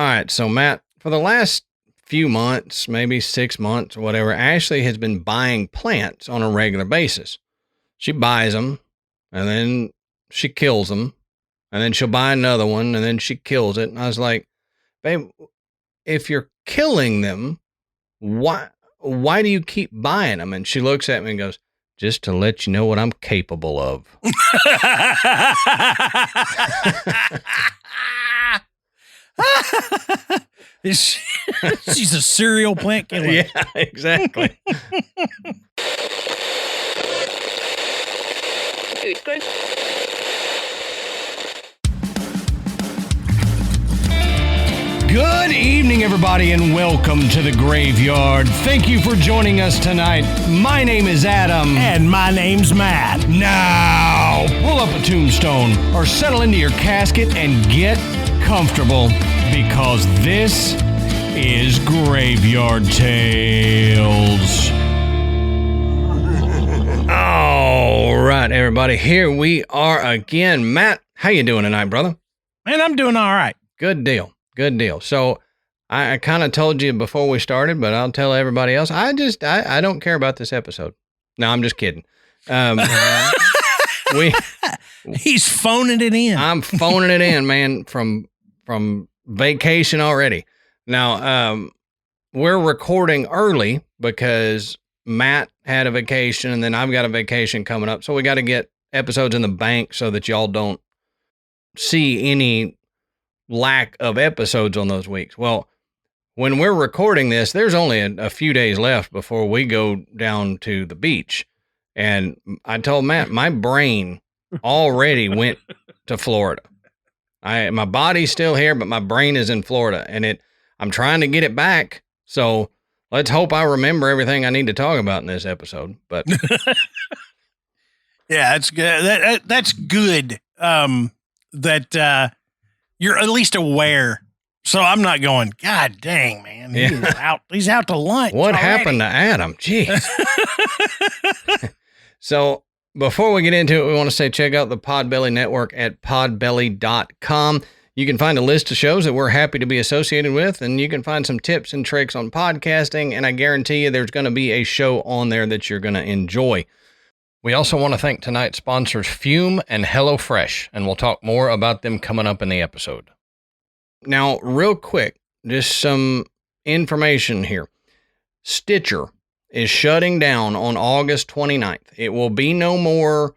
All right. So, Matt, for the last few months, maybe 6 months or whatever, Ashley has been buying plants on a regular basis. She buys them and then she kills them and then she'll buy another one and then she kills it. And I was like, babe, if you're killing them, why do you keep buying them? And she looks at me and goes, just to let you know what I'm capable of. She's a serial plant killer. Yeah, exactly. Good evening, everybody, and welcome to the Graveyard. Thank you for joining us tonight. My name is Adam. And my name's Matt. Now, pull up a tombstone or settle into your casket and get comfortable because this is Graveyard Tales. All right, everybody, here we are again. Matt, how you doing tonight, brother? Man, I'm doing all right. Good deal. Good deal. So I kind of told you before we started, but I'll tell everybody else. I don't care about this episode. No, I'm just kidding. He's phoning it in. I'm phoning it in, man, from vacation already. Now, we're recording early because Matt had a vacation and then I've got a vacation coming up. So we got to get episodes in the bank so that y'all don't see any lack of episodes on those weeks. Well, when we're recording this, there's only a few days left before we go down to the beach. And I told Matt, my brain already went to Florida. My body's still here, but my brain is in Florida and I'm trying to get it back. So let's hope I remember everything I need to talk about in this episode. But yeah, that's good. That's good. That you're at least aware. So I'm not going, God dang, man. He's out to lunch. What already. happened to Adam? Jeez. So before we get into it, we want to say check out the Podbelly Network at podbelly.com. You can find a list of shows that we're happy to be associated with, and you can find some tips and tricks on podcasting, and I guarantee you there's going to be a show on there that you're going to enjoy. We also want to thank tonight's sponsors, Fume and HelloFresh, and we'll talk more about them coming up in the episode. Now, real quick, just some information here. Stitcher is shutting down on August 29th. It will be no more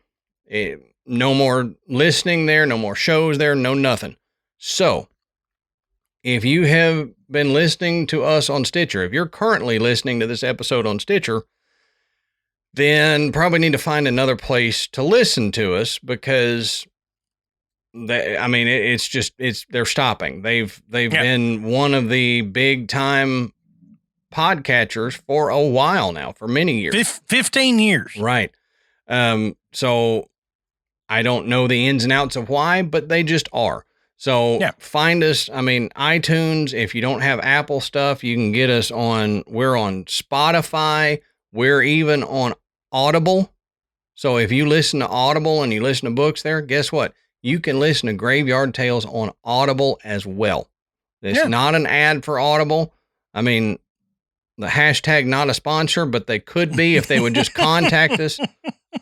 listening there, no more shows there, no nothing. So, if you have been listening to us on Stitcher, if you're currently listening to this episode on Stitcher, then probably need to find another place to listen to us because they're stopping. They've been one of the big time podcatchers for a while now, for many years. 15 years. Right. So I don't know the ins and outs of why, but they just are. So Find us. iTunes, if you don't have Apple stuff, you can get us we're on Spotify. We're even on Audible. So if you listen to Audible and you listen to books there, guess what? You can listen to Graveyard Tales on Audible as well. It's not an ad for Audible. The hashtag not a sponsor, but they could be if they would just contact us.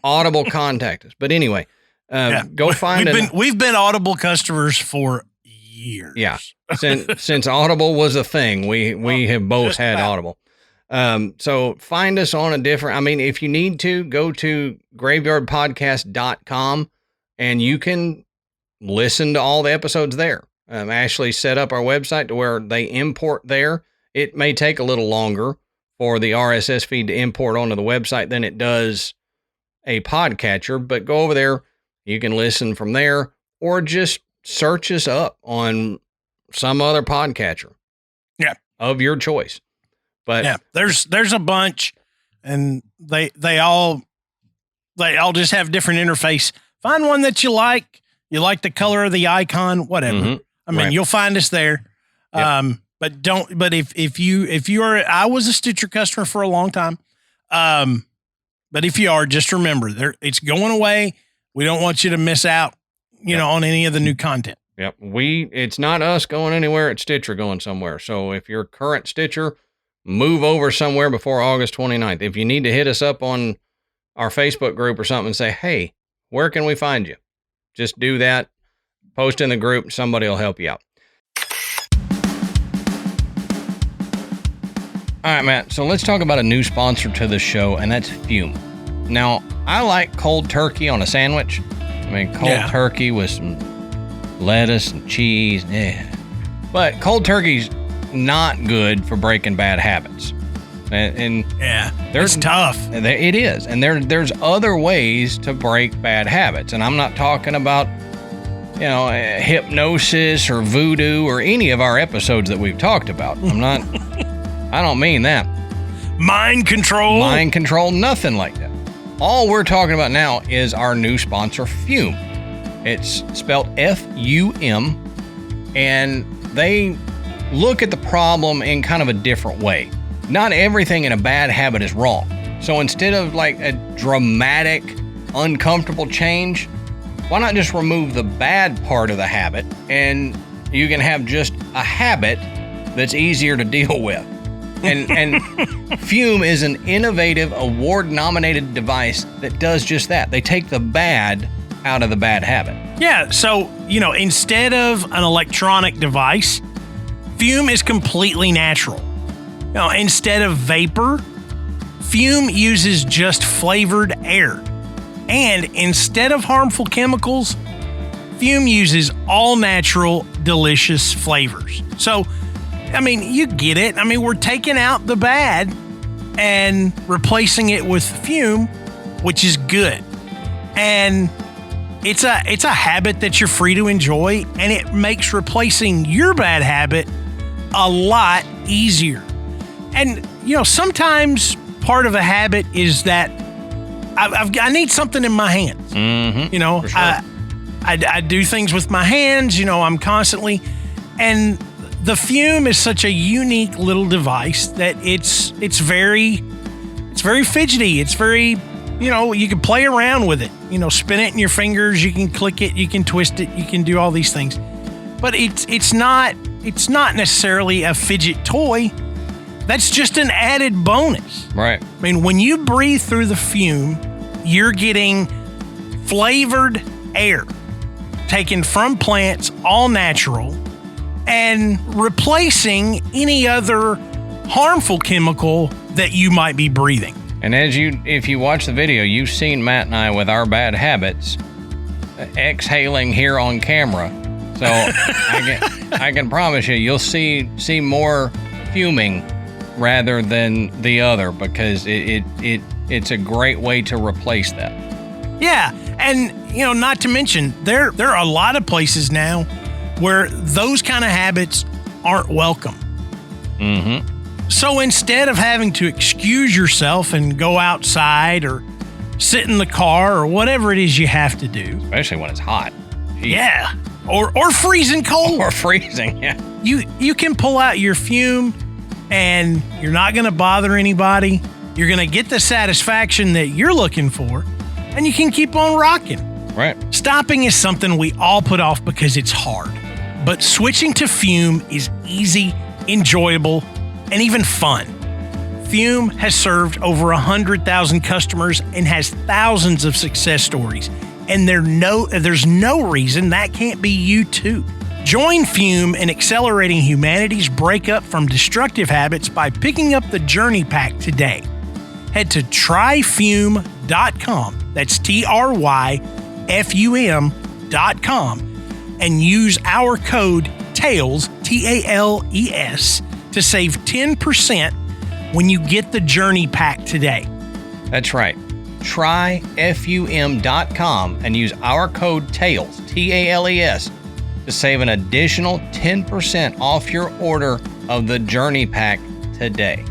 Audible contact us. But anyway, go find it. We've been Audible customers for years. Yeah. Since Audible was a thing, we have both had Audible. So find us on a different, if you need to, go to graveyardpodcast.com and you can listen to all the episodes there. Ashley set up our website to where they import there. It may take a little longer for the RSS feed to import onto the website than it does a podcatcher, but go over there. You can listen from there or just search us up on some other podcatcher. Yeah. Of your choice. But there's a bunch and they all just have different interface. Find one that you like. You like the color of the icon, whatever. Mm-hmm. You'll find us there. Yep. But if you are, I was a Stitcher customer for a long time. But if you are, just remember it's going away. We don't want you to miss out, on any of the new content. Yep. It's not us going anywhere, it's Stitcher going somewhere. So if you're current Stitcher, move over somewhere before August 29th. If you need to hit us up on our Facebook group or something and say, hey, where can we find you? Just do that. Post in the group. Somebody will help you out. All right, Matt. So let's talk about a new sponsor to the show, and that's Fume. Now, I like cold turkey on a sandwich. I mean, cold turkey with some lettuce and cheese. Yeah. But cold turkey's not good for breaking bad habits. And it's tough. It is. And there's other ways to break bad habits. And I'm not talking about, hypnosis or voodoo or any of our episodes that we've talked about. I don't mean that. Mind control, nothing like that. All we're talking about now is our new sponsor, Fume. It's spelled F-U-M, and they look at the problem in kind of a different way. Not everything in a bad habit is wrong. So instead of like a dramatic, uncomfortable change, why not just remove the bad part of the habit and you can have just a habit that's easier to deal with. And Fume is an innovative, award-nominated device that does just that. They take the bad out of the bad habit. Yeah, so, instead of an electronic device, Fume is completely natural. Instead of vapor, Fume uses just flavored air. And instead of harmful chemicals, Fume uses all natural, delicious flavors. So, you get it. We're taking out the bad and replacing it with Fume, which is good. And it's a habit that you're free to enjoy, and it makes replacing your bad habit a lot easier. And, sometimes part of a habit is that I need something in my hands. Mm-hmm. For sure. I do things with my hands, I'm constantly, and the Fume is such a unique little device that it's very fidgety. It's very, you can play around with it, spin it in your fingers, you can click it, you can twist it, you can do all these things. But it's not necessarily a fidget toy. That's just an added bonus. Right. When you breathe through the Fume, you're getting flavored air taken from plants, all natural, and replacing any other harmful chemical that you might be breathing. And if you watch the video, you've seen Matt and I with our bad habits exhaling here on camera. So I can promise you'll see more fuming rather than the other, because it's a great way to replace that. Yeah, and not to mention there are a lot of places now where those kind of habits aren't welcome. Mm-hmm. So instead of having to excuse yourself and go outside or sit in the car or whatever it is you have to do, especially when it's hot. Jeez. Yeah, or freezing cold. Or freezing, yeah. You can pull out your Fume, and you're not going to bother anybody. You're going to get the satisfaction that you're looking for, and you can keep on rocking. Right. Stopping is something we all put off because it's hard. But switching to Fume is easy, enjoyable, and even fun. Fume has served over 100,000 customers and has thousands of success stories. And there's no reason that can't be you too. Join Fume in accelerating humanity's breakup from destructive habits by picking up the Journey Pack today. Head to tryfume.com. That's tryfum.com, and use our code TALES, TALES, to save 10% when you get the Journey Pack today. That's right. Tryfum.com and use our code TALES, TALES, to save an additional 10% off your order of the Journey Pack today.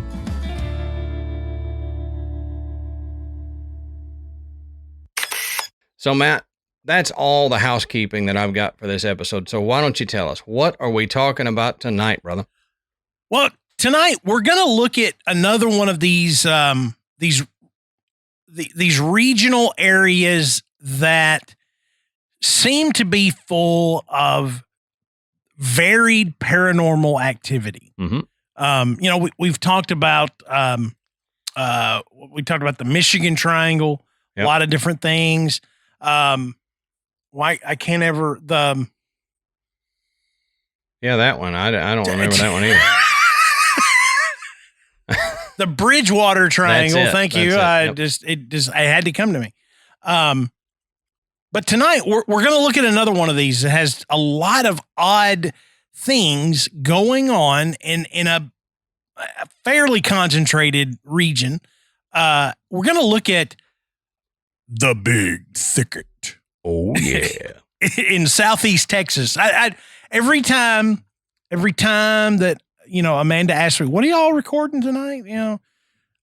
So, Matt, that's all the housekeeping that I've got for this episode. So why don't you tell us, what are we talking about tonight, brother? Well, tonight we're going to look at another one of these regional areas that seem to be full of varied paranormal activity. Mm-hmm. We've talked about the Michigan Triangle, Yep. a lot of different things. Why I can't ever that one. I don't remember that one either. The Bridgewater Triangle. Thank you. Yep. I had to come to me. But tonight we're going to look at another one of these that has a lot of odd things going on in a fairly concentrated region. We're going to look at the Big Thicket. Oh yeah. In Southeast Texas. I every time that, Amanda asks me, what are y'all recording tonight?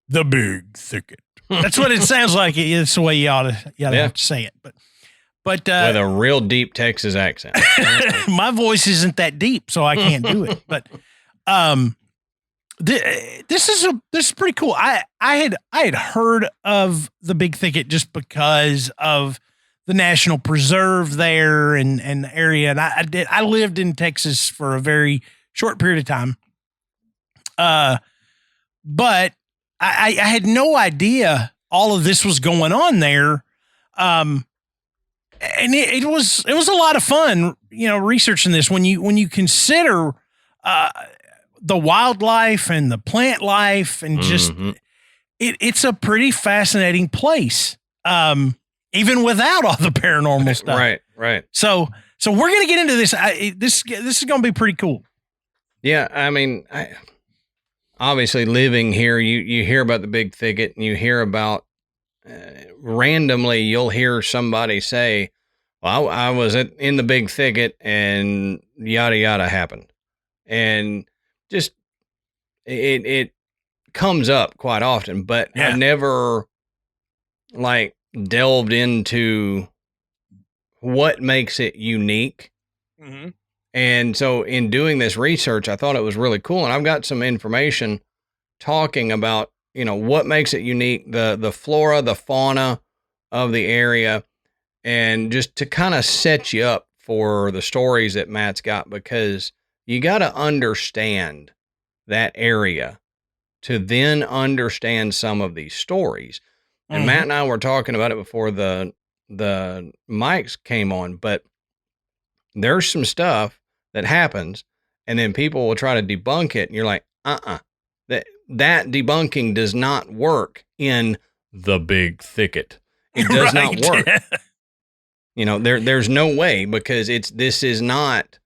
The Big Thicket. That's what it sounds like. It's the way you ought to have to say it. But with a real deep Texas accent. My voice isn't that deep, so I can't do it. But this is pretty cool. I had heard of the Big Thicket just because of the National Preserve there and the area. And I lived in Texas for a very short period of time. But I had no idea all of this was going on there. And it was a lot of fun, researching this when you consider, the wildlife and the plant life and just, it's a pretty fascinating place. Even without all the paranormal stuff. Right. So we're going to get into this. This is going to be pretty cool. Yeah. I mean, obviously living here, you hear about the Big Thicket and you hear about, randomly, you'll hear somebody say, well, I was in the Big Thicket and yada, yada happened. And just, it comes up quite often, but I've never delved into what makes it unique. Mm-hmm. And so in doing this research, I thought it was really cool. And I've got some information talking about, what makes it unique, the flora, the fauna of the area, and just to kind of set you up for the stories that Matt's got, because you got to understand that area to then understand some of these stories. And Matt and I were talking about it before the mics came on, but there's some stuff that happens and then people will try to debunk it. And you're like, that debunking does not work in the Big Thicket. It does not work. There's no way, because this is not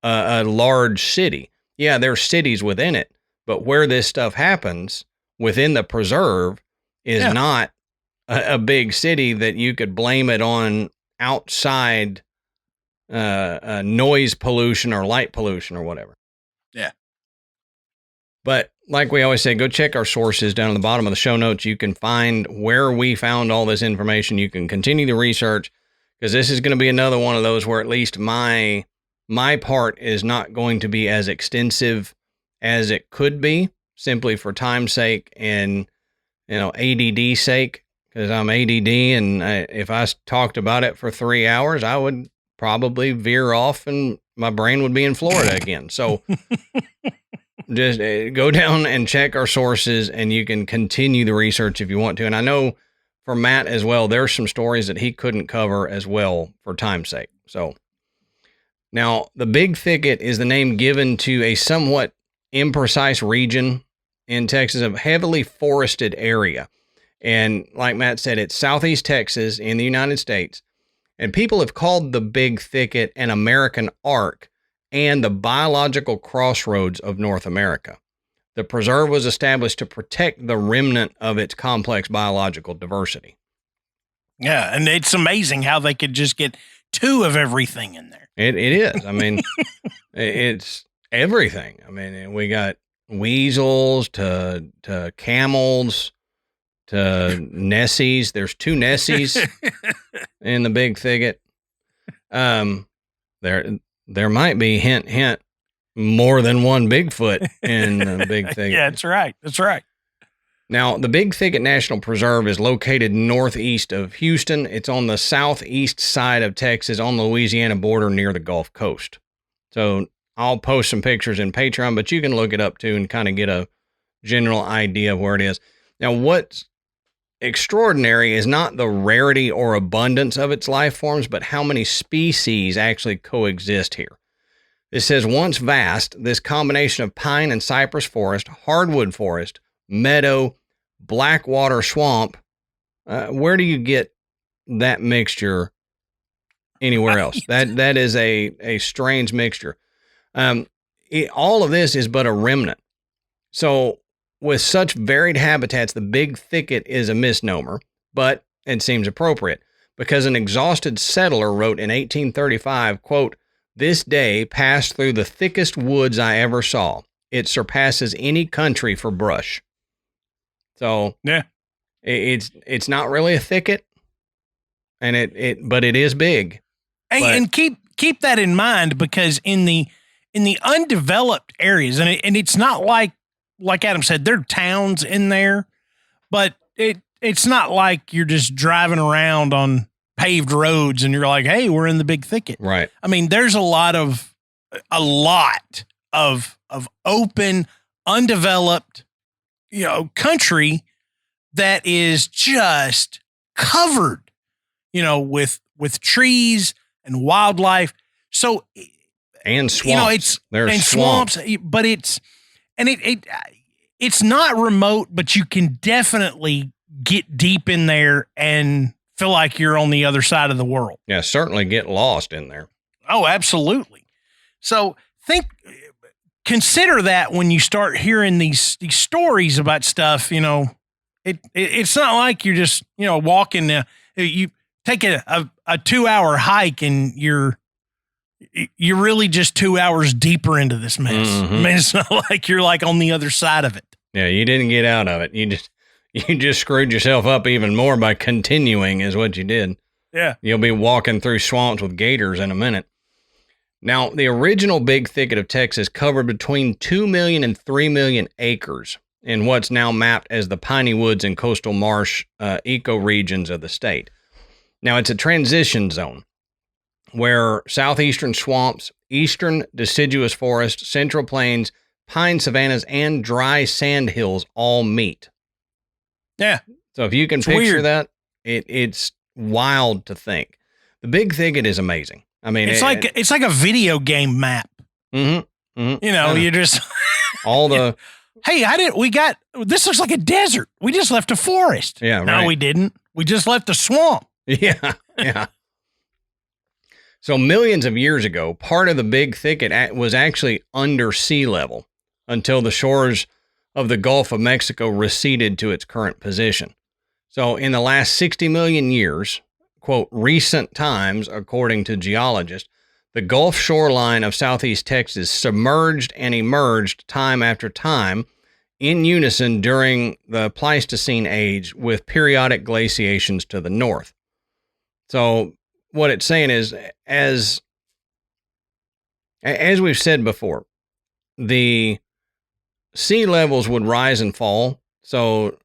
a large city. Yeah, there's cities within it, but where this stuff happens within the preserve is not a big city that you could blame it on outside noise pollution or light pollution or whatever. Yeah. But like we always say, go check our sources down at the bottom of the show notes. You can find where we found all this information. You can continue the research, because this is going to be another one of those where at least my part is not going to be as extensive as it could be, simply for time's sake and, ADD sake. Because I'm ADD, and if I talked about it for 3 hours, I would probably veer off and my brain would be in Florida again. So just go down and check our sources, and you can continue the research if you want to. And I know for Matt as well, there's some stories that he couldn't cover as well for time's sake. So now the Big Thicket is the name given to a somewhat imprecise region in Texas, a heavily forested area. And like Matt said, it's Southeast Texas in the United States. And people have called the Big Thicket an American arc and the biological crossroads of North America. The preserve was established to protect the remnant of its complex biological diversity. Yeah, and it's amazing how they could just get two of everything in there. It is. I mean, it's everything. I mean, we got weasels to camels to Nessies. There's two Nessies in the Big Thicket. There might be, hint, more than one Bigfoot in the Big Thicket. Yeah, that's right. That's right. Now, the Big Thicket National Preserve is located northeast of Houston. It's on the southeast side of Texas, on the Louisiana border near the Gulf Coast. So I'll post some pictures in Patreon, but you can look it up too and kind of get a general idea of where it is. Now, what's extraordinary is not the rarity or abundance of its life forms, but how many species actually coexist here. It says, once vast, this combination of pine and cypress forest, hardwood forest, meadow, blackwater swamp, where do you get that mixture anywhere else? That is a strange mixture. All of this is but a remnant. So with such varied habitats, the Big Thicket is a misnomer, but it seems appropriate because an exhausted settler wrote in 1835, quote, "This day passed through the thickest woods I ever saw. It surpasses any country for brush." So yeah, it's not really a thicket, and but it is big. Hey, and keep that in mind, because in the undeveloped areas, and it's not like Adam said, there are towns in there, but it's not like you're just driving around on paved roads and you're like, hey, we're in the Big Thicket. Right. I mean, there's a lot of open, undeveloped, country that is just covered, with trees and wildlife. So, and swamps. There's swamps, but it's not remote, but you can definitely get deep in there and feel like you're on the other side of the world. Yeah, certainly get lost in there. Oh, absolutely. So consider that when you start hearing these stories about stuff. It's not like you're just walking. You take a 2-hour hike and you're really just 2 hours deeper into this mess. Mm-hmm. I mean, it's not like you're like on the other side of it. Yeah, you didn't get out of it. You just screwed yourself up even more by continuing is what you did. Yeah. You'll be walking through swamps with gators in a minute. Now, the original Big Thicket of Texas covered between 2 million and 3 million acres in what's now mapped as the piney woods and coastal marsh ecoregions of the state. Now, it's a transition zone where southeastern swamps, eastern deciduous forest, central plains, pine savannas, and dry sand hills all meet. Yeah. So if you can picture that, it's wild to think. The Big Thicket is amazing. I mean, it's like a video game map. Mm-hmm. Mm-hmm. You just all the. Hey, this looks like a desert. We just left a forest. Yeah. No, we didn't. We just left a swamp. Yeah. Yeah. So millions of years ago, part of the Big Thicket was actually under sea level until the shores of the Gulf of Mexico receded to its current position. So in the last 60 million years, quote, recent times, according to geologists, the Gulf shoreline of southeast Texas submerged and emerged time after time in unison during the Pleistocene age with periodic glaciations to the north. So what it's saying is, as we've said before, the sea levels would rise and fall. So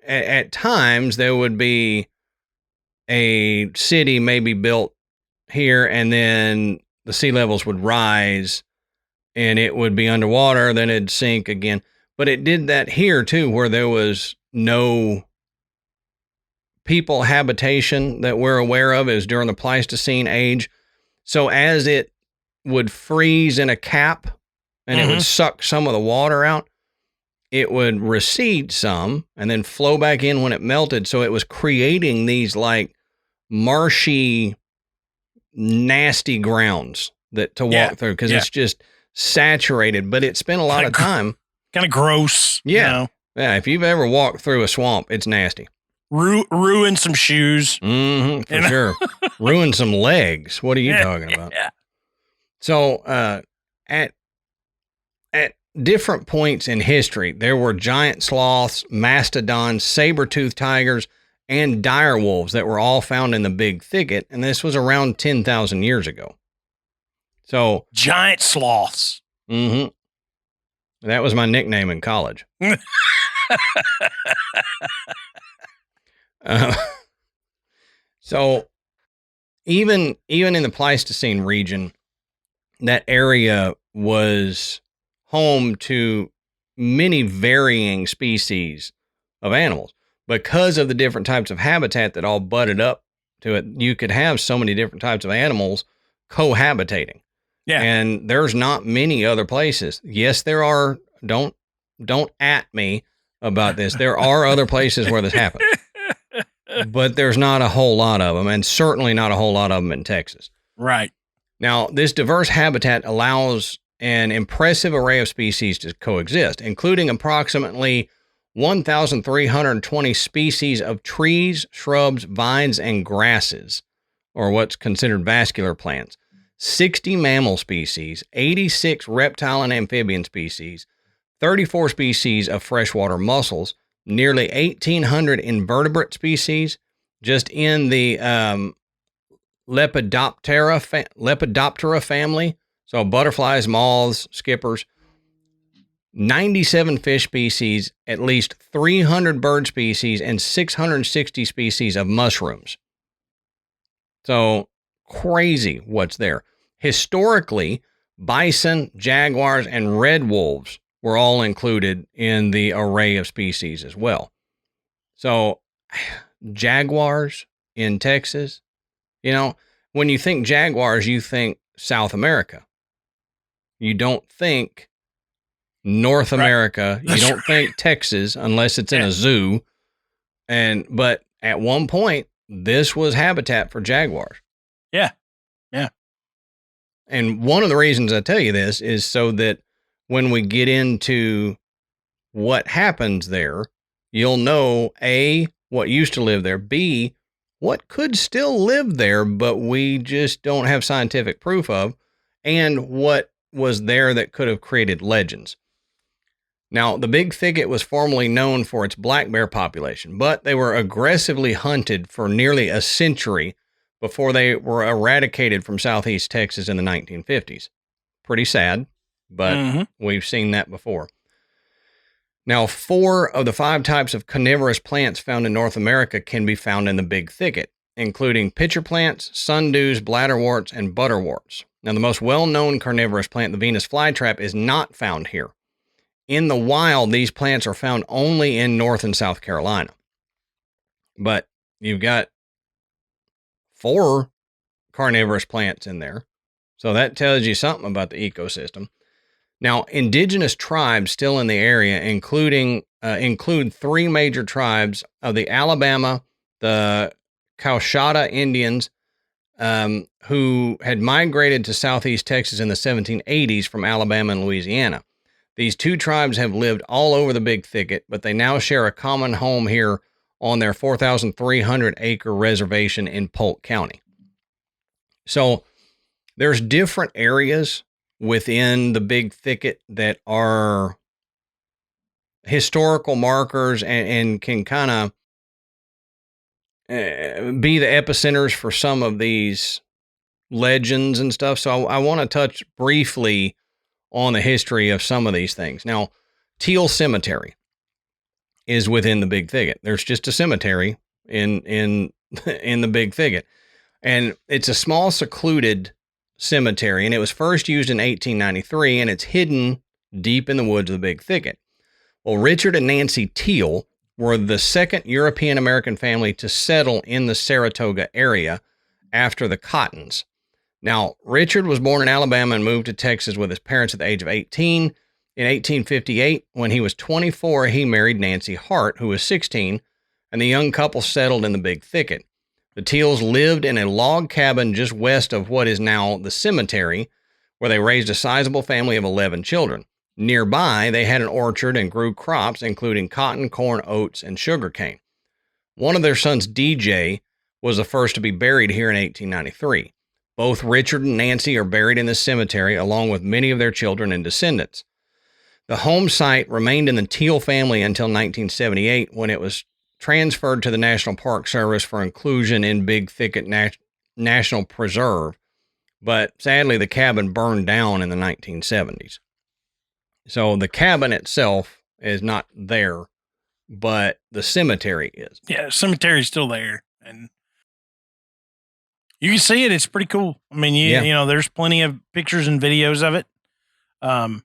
at times there would be a city maybe built here, and then the sea levels would rise and it would be underwater, then it'd sink again. But it did that here too, where there was no people habitation that we're aware of. It was during the Pleistocene age. So as it would freeze in a cap and it would suck some of the water out, it would recede some and then flow back in when it melted. So it was creating these like marshy, nasty grounds to walk through, because it's just saturated, but it spent a lot of time. Kind of gross. Yeah. Yeah. If you've ever walked through a swamp, it's nasty. Ruin some shoes. For sure. Ruin some legs. What are you talking about? Yeah. So at different points in history, there were giant sloths, mastodons, saber-toothed tigers, and dire wolves that were all found in the Big Thicket, and this was around 10,000 years ago. So giant sloths. Mm-hmm. That was my nickname in college. So even in the Pleistocene region, that area was home to many varying species of animals. Because of the different types of habitat that all butted up to it, you could have so many different types of animals cohabitating. Yeah. And there's not many other places. Yes, there are. Don't at me about this. There are other places where this happens, but there's not a whole lot of them, and certainly not a whole lot of them in Texas. Right. Now, this diverse habitat allows an impressive array of species to coexist, including approximately 1,320 species of trees, shrubs, vines, and grasses, or what's considered vascular plants, 60 mammal species, 86 reptile and amphibian species, 34 species of freshwater mussels, nearly 1,800 invertebrate species, just in the Lepidoptera family, so butterflies, moths, skippers, 97 fish species, at least 300 bird species, and 660 species of mushrooms. So crazy what's there. Historically, bison, jaguars, and red wolves were all included in the array of species as well. So jaguars in Texas, you know, when you think jaguars, you think South America. You don't think North America. You don't think Texas unless it's in a zoo. But at one point, this was habitat for jaguars. Yeah. Yeah. And one of the reasons I tell you this is so that when we get into what happens there, you'll know A, what used to live there, B, what could still live there, but we just don't have scientific proof of, and what was there that could have created legends. Now, the Big Thicket was formerly known for its black bear population, but they were aggressively hunted for nearly a century before they were eradicated from southeast Texas in the 1950s. Pretty sad, but we've seen that before. Now, 4 of the 5 types of carnivorous plants found in North America can be found in the Big Thicket, including pitcher plants, sundews, bladderworts, and butterworts. Now, the most well-known carnivorous plant, the Venus flytrap, is not found here. In the wild, these plants are found only in North and South Carolina. But you've got 4 carnivorous plants in there. So that tells you something about the ecosystem. Now, indigenous tribes still in the area include 3 major tribes of the Alabama, the Coushatta Indians, who had migrated to southeast Texas in the 1780s from Alabama and Louisiana. These 2 tribes have lived all over the Big Thicket, but they now share a common home here on their 4,300-acre reservation in Polk County. So there's different areas within the Big Thicket that are historical markers and can kind of be the epicenters for some of these legends and stuff. So I want to touch briefly on the history of some of these things. Now, Teal Cemetery is within the Big Thicket. There's just a cemetery in the Big Thicket. And it's a small secluded cemetery, and it was first used in 1893, and it's hidden deep in the woods of the Big Thicket. Well, Richard and Nancy Teal were the second European-American family to settle in the Saratoga area after the Cottons. Now, Richard was born in Alabama and moved to Texas with his parents at the age of 18. In 1858, when he was 24, he married Nancy Hart, who was 16, and the young couple settled in the Big Thicket. The Teals lived in a log cabin just west of what is now the cemetery, where they raised a sizable family of 11 children. Nearby, they had an orchard and grew crops, including cotton, corn, oats, and sugarcane. One of their sons, DJ, was the first to be buried here in 1893. Both Richard and Nancy are buried in the cemetery, along with many of their children and descendants. The home site remained in the Teal family until 1978, when it was transferred to the National Park Service for inclusion in Big Thicket National Preserve. But sadly, the cabin burned down in the 1970s. So the cabin itself is not there, but the cemetery is. Yeah, the cemetery's still there. And you can see it. It's pretty cool. I mean, you know, there's plenty of pictures and videos of it. And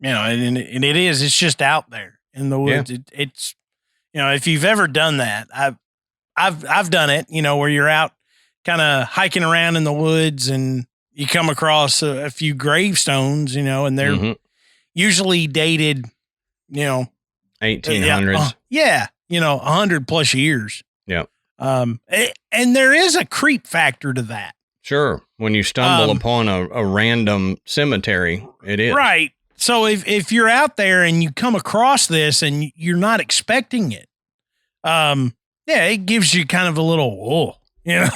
it's just out there in the woods. Yeah. It's, if you've ever done that, I've done it, where you're out kind of hiking around in the woods and you come across a few gravestones, and they're usually dated, 1800s. 100 plus years. Yeah. And there is a creep factor to that. Sure. When you stumble upon a random cemetery, it is. Right. So if you're out there and you come across this and you're not expecting it, it gives you kind of a little, Yeah.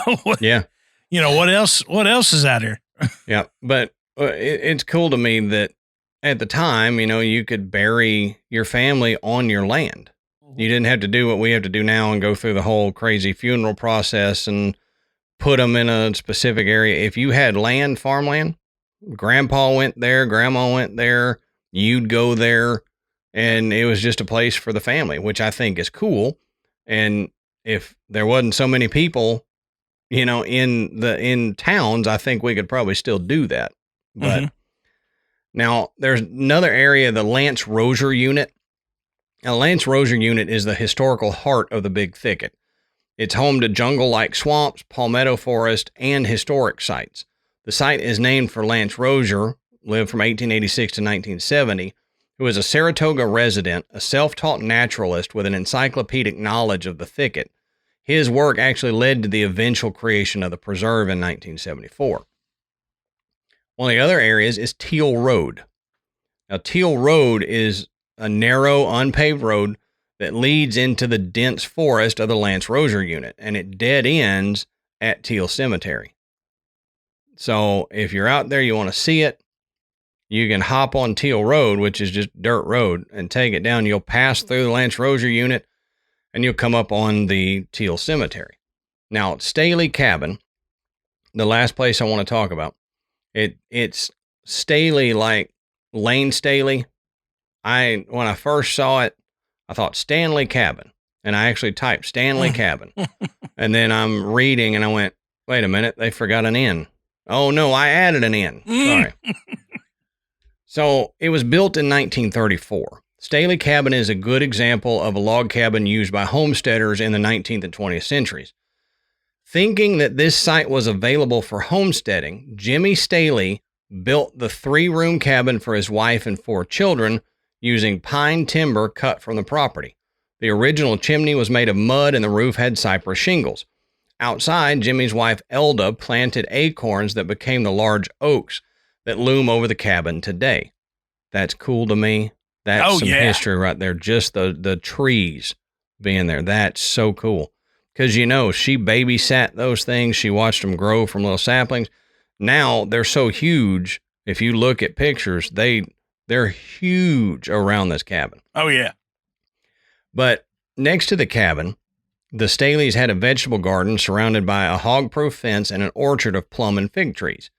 What else is out here? Yeah. But it's cool to me that at the time, you could bury your family on your land. You didn't have to do what we have to do now and go through the whole crazy funeral process and put them in a specific area. If you had land, farmland, grandpa went there, grandma went there, you'd go there, and it was just a place for the family, which I think is cool. And if there wasn't so many people, in towns, I think we could probably still do that. But now there's another area, the Lance Rozier Unit. Now, Lance Rozier Unit is the historical heart of the Big Thicket. It's home to jungle-like swamps, palmetto forest, and historic sites. The site is named for Lance Rozier, lived from 1886 to 1970, who was a Saratoga resident, a self-taught naturalist with an encyclopedic knowledge of the thicket. His work actually led to the eventual creation of the preserve in 1974. One of the other areas is Teal Road. Now, Teal Road is a narrow, unpaved road that leads into the dense forest of the Lance Rozier Unit, and it dead ends at Teal Cemetery. So if you're out there, you want to see it, you can hop on Teal Road, which is just dirt road, and take it down. You'll pass through the Lance Rozier Unit, and you'll come up on the Teal Cemetery. Now, Staley Cabin, the last place I want to talk about, it's Staley like Lane Staley. When I first saw it, I thought Stanley Cabin, and I actually typed Stanley Cabin, and then I'm reading and I went, wait a minute, they forgot an N. Oh no, I added an N. Sorry. So it was built in 1934. Staley Cabin is a good example of a log cabin used by homesteaders in the 19th and 20th centuries. Thinking that this site was available for homesteading, Jimmy Staley built the 3-room cabin for his wife and 4 children using pine timber cut from the property. The original chimney was made of mud and the roof had cypress shingles. Outside, Jimmy's wife Elda planted acorns that became the large oaks that loom over the cabin today. That's cool to me. That's some history right there. Just the trees being there. That's so cool. Because, she babysat those things. She watched them grow from little saplings. Now they're so huge. If you look at pictures, they're huge around this cabin. Oh, yeah. But next to the cabin, the Staleys had a vegetable garden surrounded by a hog-proof fence and an orchard of plum and fig trees.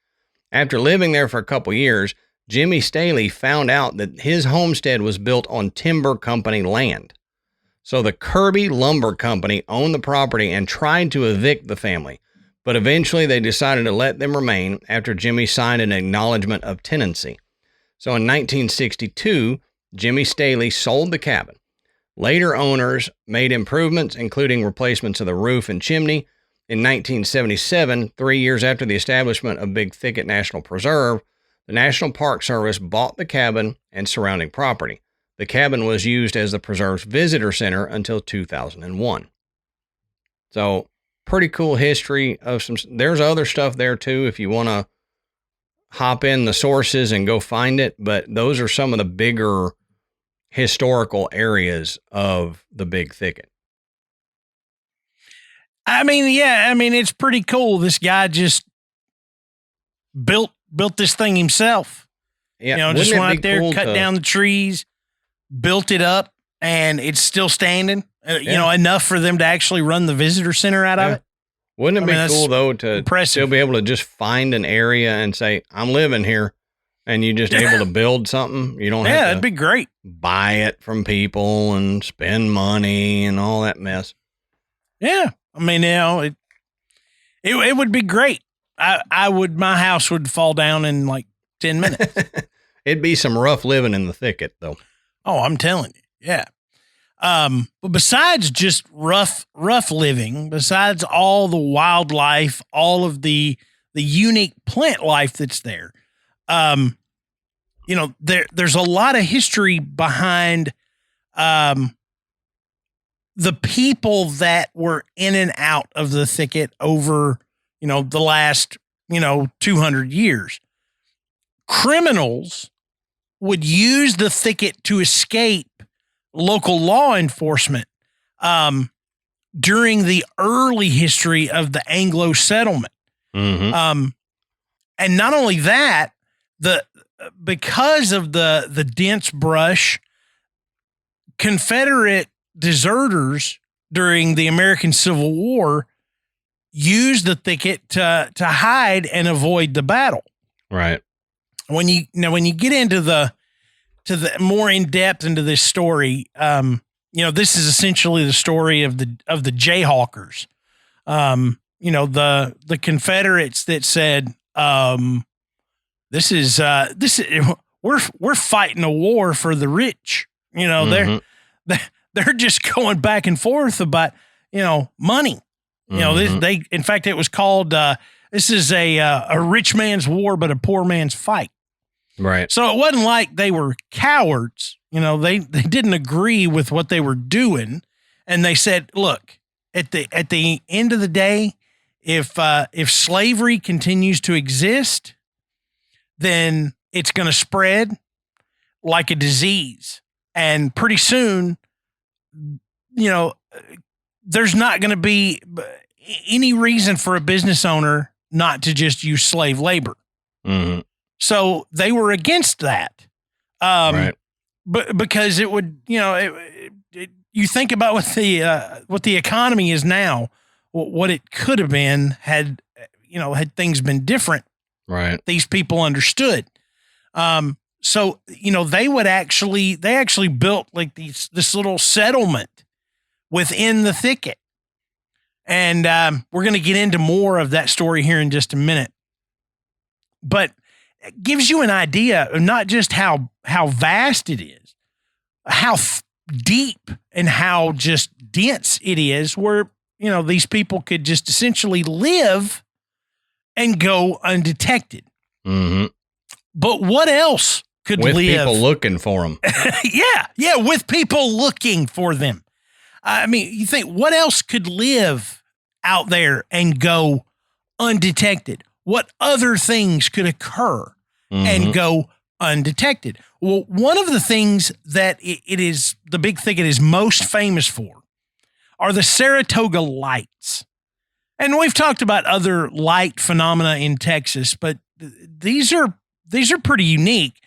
After living there for a couple years, Jimmy Staley found out that his homestead was built on timber company land. So the Kirby Lumber Company owned the property and tried to evict the family, but eventually they decided to let them remain after Jimmy signed an acknowledgement of tenancy. So in 1962, Jimmy Staley sold the cabin. Later owners made improvements, including replacements of the roof and chimney. In 1977, 3 years after the establishment of Big Thicket National Preserve, the National Park Service bought the cabin and surrounding property. The cabin was used as the preserve's visitor center until 2001. So, pretty cool history of some. There's other stuff there too if you want to hop in the sources and go find it, but those are some of the bigger historical areas of the Big Thicket. It's pretty cool. This guy just built this thing himself. Yeah, just went out there, cut down the trees, built it up, and it's still standing. Enough for them to actually run the visitor center out of it. Wouldn't it be cool though to still be able to just find an area and say, I'm living here, and you just able to build something? You don't have to that'd be great. Buy it from people and spend money and all that mess. Yeah. It would be great. My house would fall down in like 10 minutes. It'd be some rough living in the thicket, though. Oh, I'm telling you, yeah. But besides just rough living, besides all the wildlife, all of the unique plant life that's there, there's a lot of history behind the people that were in and out of the thicket over, the last, 200 years. Criminals would use the thicket to escape local law enforcement during the early history of the Anglo settlement. Mm-hmm. And not only that, because of the dense brush, Confederate deserters during the American Civil War used the thicket to hide and avoid the battle. Right. When you get into the more in depth into this story, this is essentially the story of the Jayhawkers. The Confederates that said, this is we're fighting a war for the rich. They're just going back and forth about, money. They in fact, it was called, this is a rich man's war, but a poor man's fight. Right. So it wasn't like they were cowards. They didn't agree with what they were doing. And they said, look, at the end of the day, if slavery continues to exist, then it's going to spread like a disease. And pretty soon, there's not going to be any reason for a business owner not to just use slave labor. Mm-hmm. So they were against that. Right. But because it would, you think about what the economy is now, what it could have been had things been different. Right. These people understood. So, they actually built like this little settlement within the thicket. And we're going to get into more of that story here in just a minute. But it gives you an idea of not just how vast it is, how deep and how just dense it is, where, these people could just essentially live and go undetected. Mm-hmm. But what else could with live? People looking for them. Yeah, with people looking for them. I mean, you think, what else could live out there and go undetected? What other things could occur and go undetected? Well, one of the things that the Big Thicket is most famous for are the Saratoga lights. And we've talked about other light phenomena in Texas, but these are pretty unique.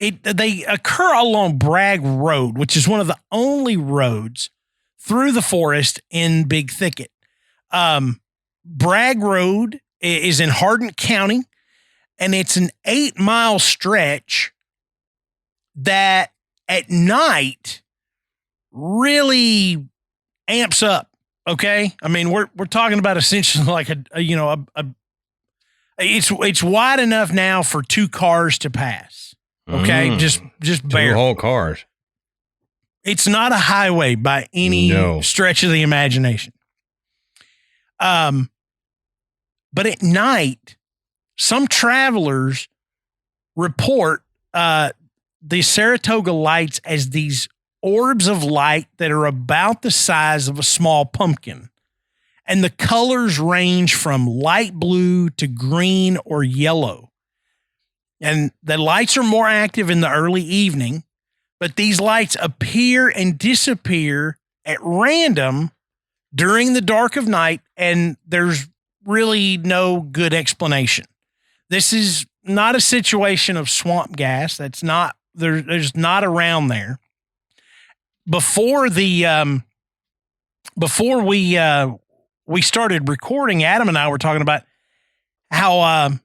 They occur along Bragg Road, which is one of the only roads through the forest in Big Thicket. Bragg Road is in Hardin County, and it's an 8-mile stretch that at night really amps up. Okay. I mean, we're talking about essentially like it's wide enough now for 2 cars to pass. Okay. Just barely. 2 whole cars. It's not a highway by any stretch of the imagination. But at night, some travelers report the Saratoga lights as these orbs of light that are about the size of a small pumpkin. And the colors range from light blue to green or yellow. And the lights are more active in the early evening, but these lights appear and disappear at random during the dark of night, and there's really no good explanation. This is not a situation of swamp gas. That's not there's not around there. Before we started recording, Adam and I were talking about how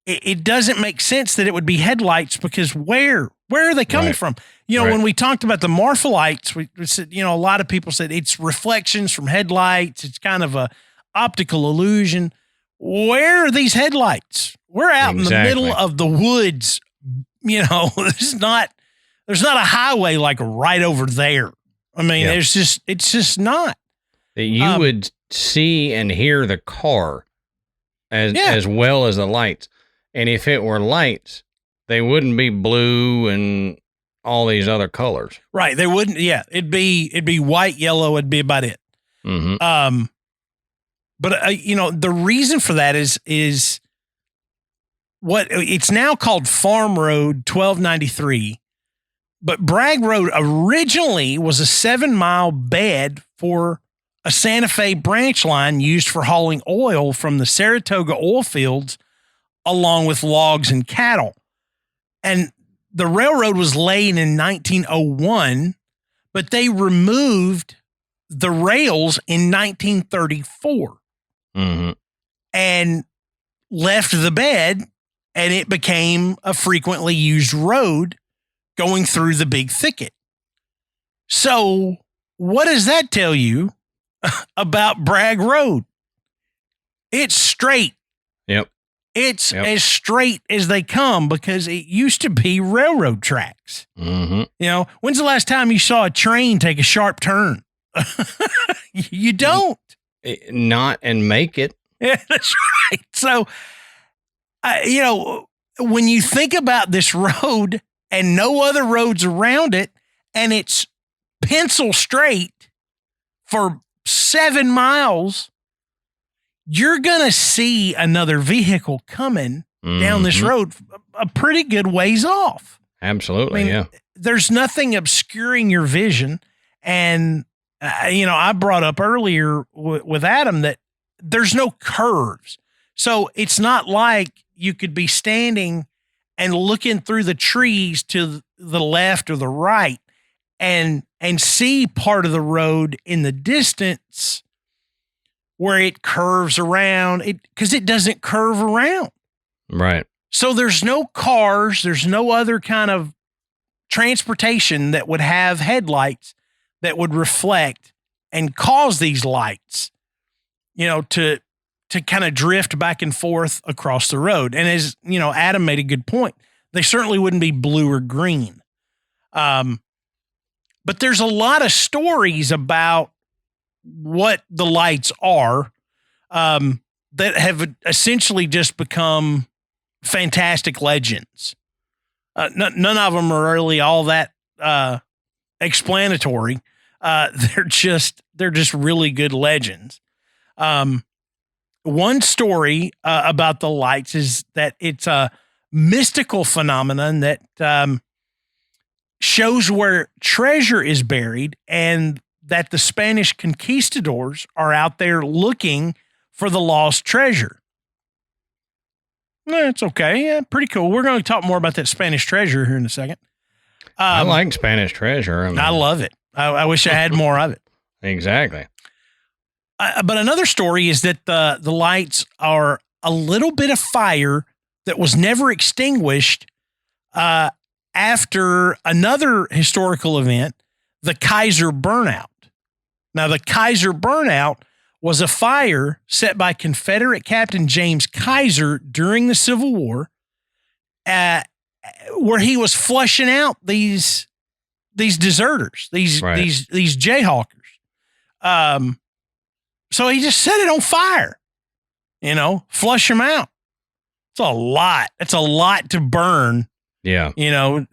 it doesn't make sense that it would be headlights, because where are they coming from? When we talked about the Morpholites, we said, a lot of people said it's reflections from headlights. It's kind of a optical illusion. where are these headlights? We're out in the middle of the woods. You know, there's not a highway like right over there. I mean, it's just not. You would see and hear the car as well as the lights. And if it were lights, they wouldn't be blue and all these other colors. Right. They wouldn't. Yeah. It'd be white, yellow. It'd be about it. Mm-hmm. But you know, the reason for that is what it's now called Farm Road 1293. But Bragg Road originally was a 7-mile bed for a Santa Fe branch line used for hauling oil from the Saratoga oil fields along with logs and cattle. And the railroad was laid in 1901, but they removed the rails in 1934 and left the bed, and it became a frequently used road going through the Big Thicket. So what does that tell you about Bragg Road? It's straight. Yep. It's as straight as they come because it used to be railroad tracks. Mm-hmm. You know, when's the last time you saw a train take a sharp turn? You don't. Not and make it. Yeah, that's right. So, you know, when you think about this road and no other roads around it, and it's pencil straight for 7 miles, you're going to see another vehicle coming down this road a pretty good ways off. Absolutely, yeah. There's nothing obscuring your vision. And, you know, I brought up earlier with Adam that there's no curves. So it's not like you could be standing and looking through the trees to the left or the right and see part of the road in the distance where it curves around, because it doesn't curve around. Right. So there's no cars, there's no other kind of transportation that would have headlights that would reflect and cause these lights, you know, to kind of drift back and forth across the road. And as, you know, Adam made a good point, they certainly wouldn't be blue or green. But there's a lot of stories about what the lights are that have essentially just become fantastic legends. None of them are really all that explanatory. They're just really good legends. One story about the lights is that it's a mystical phenomenon that shows where treasure is buried, and that the Spanish conquistadors are out there looking for the lost treasure. It's okay. Yeah, pretty cool. We're going to talk more about that Spanish treasure here in a second. I like Spanish treasure. I love it. I wish I had more of it. Exactly. But another story is that the lights are a little bit of fire that was never extinguished after another historical event, the Kaiser burnout. Now, the Kaiser burnout was a fire set by Confederate Captain James Kaiser during the Civil War, where he was flushing out these deserters, these jayhawkers. So he just set it on fire, you know, flush them out. It's a lot. It's a lot to burn. Yeah. You know,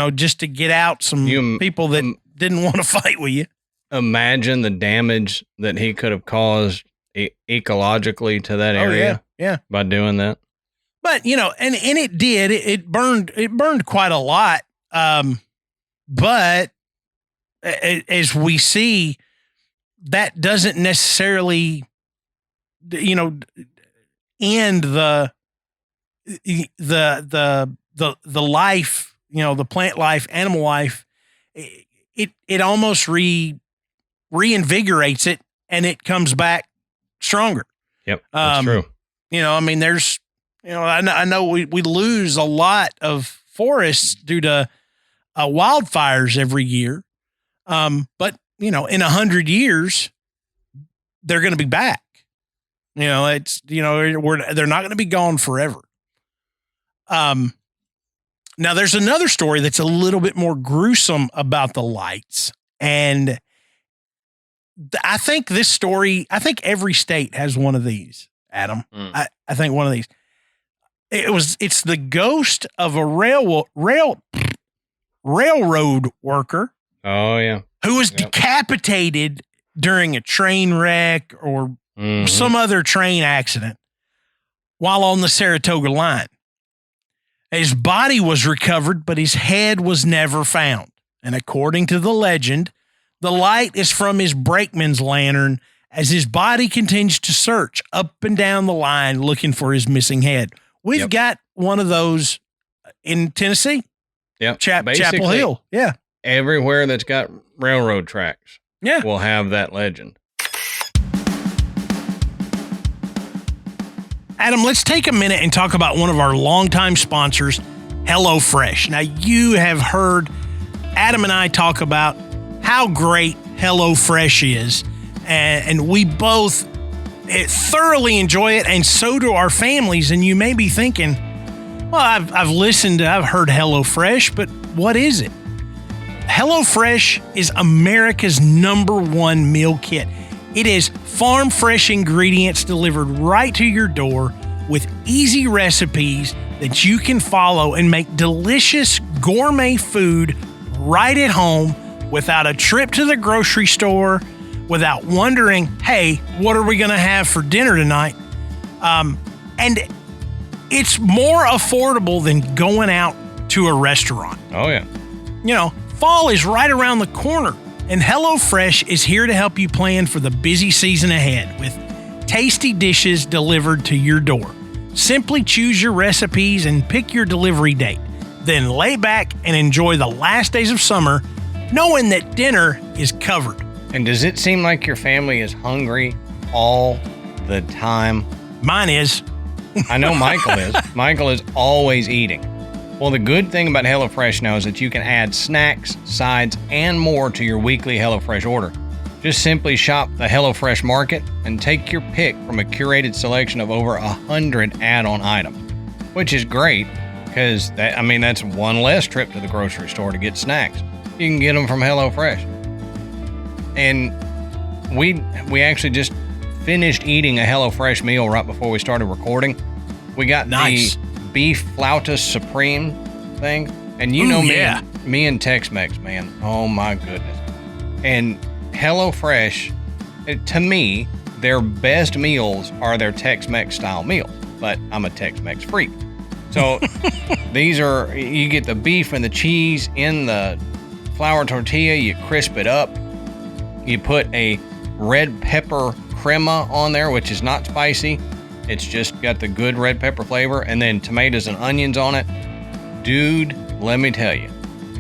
just to get out some people that didn't want to fight with you. Imagine the damage that he could have caused ecologically to that area. Yeah. By doing that. But, you know, and it did, it burned quite a lot. But as we see, that doesn't necessarily, you know, end the life, you know, the plant life, animal life. It almost reinvigorates it, and it comes back stronger. Yep, that's true. You know, I mean, there's, you know, I know we lose a lot of forests due to wildfires every year. But, you know, in 100 years, they're going to be back. They're not going to be gone forever. Now there's another story that's a little bit more gruesome about the lights. And I think every state has one of these, Adam. I think one of these. It's the ghost of a railroad worker. Oh yeah. Who was decapitated during a train wreck or some other train accident while on the Saratoga line. His body was recovered, but his head was never found. And according to the legend, the light is from his brakeman's lantern as his body continues to search up and down the line looking for his missing head. We've got one of those in Tennessee. Yep. Chapel Hill. Yeah. Everywhere that's got railroad tracks will have that legend. Adam, let's take a minute and talk about one of our longtime sponsors, HelloFresh. Now, you have heard Adam and I talk about how great HelloFresh is, and we both thoroughly enjoy it, and so do our families. And you may be thinking, well, I've heard HelloFresh, but what is it? HelloFresh is America's #1 meal kit. It is farm fresh ingredients delivered right to your door with easy recipes that you can follow and make delicious gourmet food right at home without a trip to the grocery store, without wondering, hey, what are we going to have for dinner tonight? And it's more affordable than going out to a restaurant. Oh, yeah. Fall is right around the corner, and HelloFresh is here to help you plan for the busy season ahead with tasty dishes delivered to your door. Simply choose your recipes and pick your delivery date. Then lay back and enjoy the last days of summer, knowing that dinner is covered. And does it seem like your family is hungry all the time? Mine is. I know Michael is. Michael is always eating. Well, the good thing about HelloFresh now is that you can add snacks, sides, and more to your weekly HelloFresh order. Just simply shop the HelloFresh Market and take your pick from a curated selection of over 100 add-on items, which is great because that's one less trip to the grocery store to get snacks. You can get them from HelloFresh. And we actually just finished eating a HelloFresh meal right before we started recording. We got the beef flauta supreme thing, and me and Tex-Mex, man, oh my goodness. And HelloFresh, to me, their best meals are their Tex-Mex style meals, but I'm a Tex-Mex freak. So you get the beef and the cheese in the flour tortilla, you crisp it up, you put a red pepper crema on there, which is not spicy. It's just got the good red pepper flavor, and then tomatoes and onions on it. Dude, let me tell you,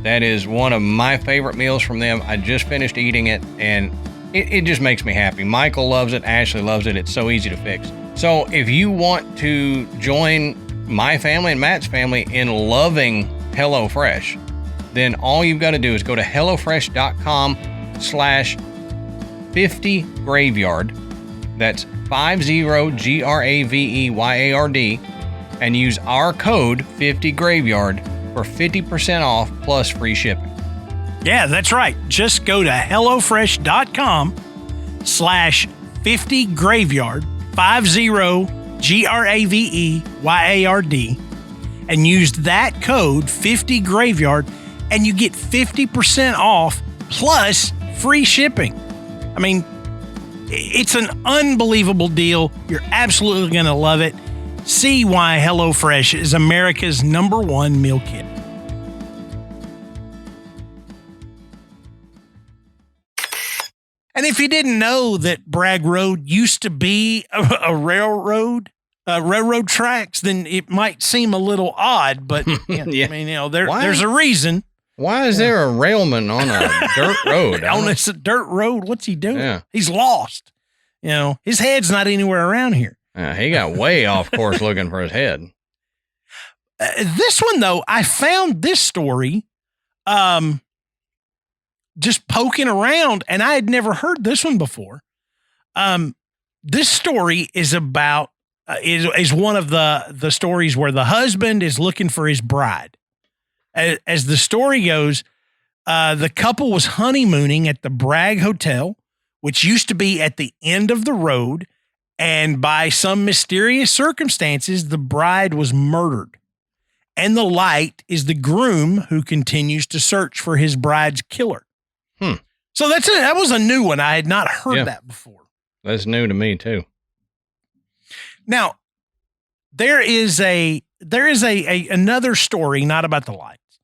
that is one of my favorite meals from them. I just finished eating it, and it just makes me happy. Michael loves it. Ashley loves it. It's so easy to fix. So if you want to join my family and Matt's family in loving HelloFresh, then all you've got to do is go to HelloFresh.com/50graveyard. That's 50GRAVEYARD, and use our code 50graveyard for 50% off plus free shipping. Yeah, that's right. Just go to HelloFresh.com/50graveyard, 50GRAVEYARD, and use that code 50graveyard, and you get 50% off plus free shipping. I mean, it's an unbelievable deal. You're absolutely going to love it. See why HelloFresh is America's #1 meal kit. And if you didn't know that Bragg Road used to be a railroad tracks, then it might seem a little odd, but there's a reason. Why is there a railman on a dirt road? On this dirt road, what's he doing? Yeah. He's lost. His head's not anywhere around here. He got way off course looking for his head. This one, though, I found this story just poking around, and I had never heard this one before. this story is about is one of the stories where the husband is looking for his bride. As the story goes, the couple was honeymooning at the Bragg Hotel, which used to be at the end of the road, and by some mysterious circumstances, the bride was murdered. And the light is the groom who continues to search for his bride's killer. So that was a new one. I had not heard that before. That's new to me too. Now, there is another story, not about the lights,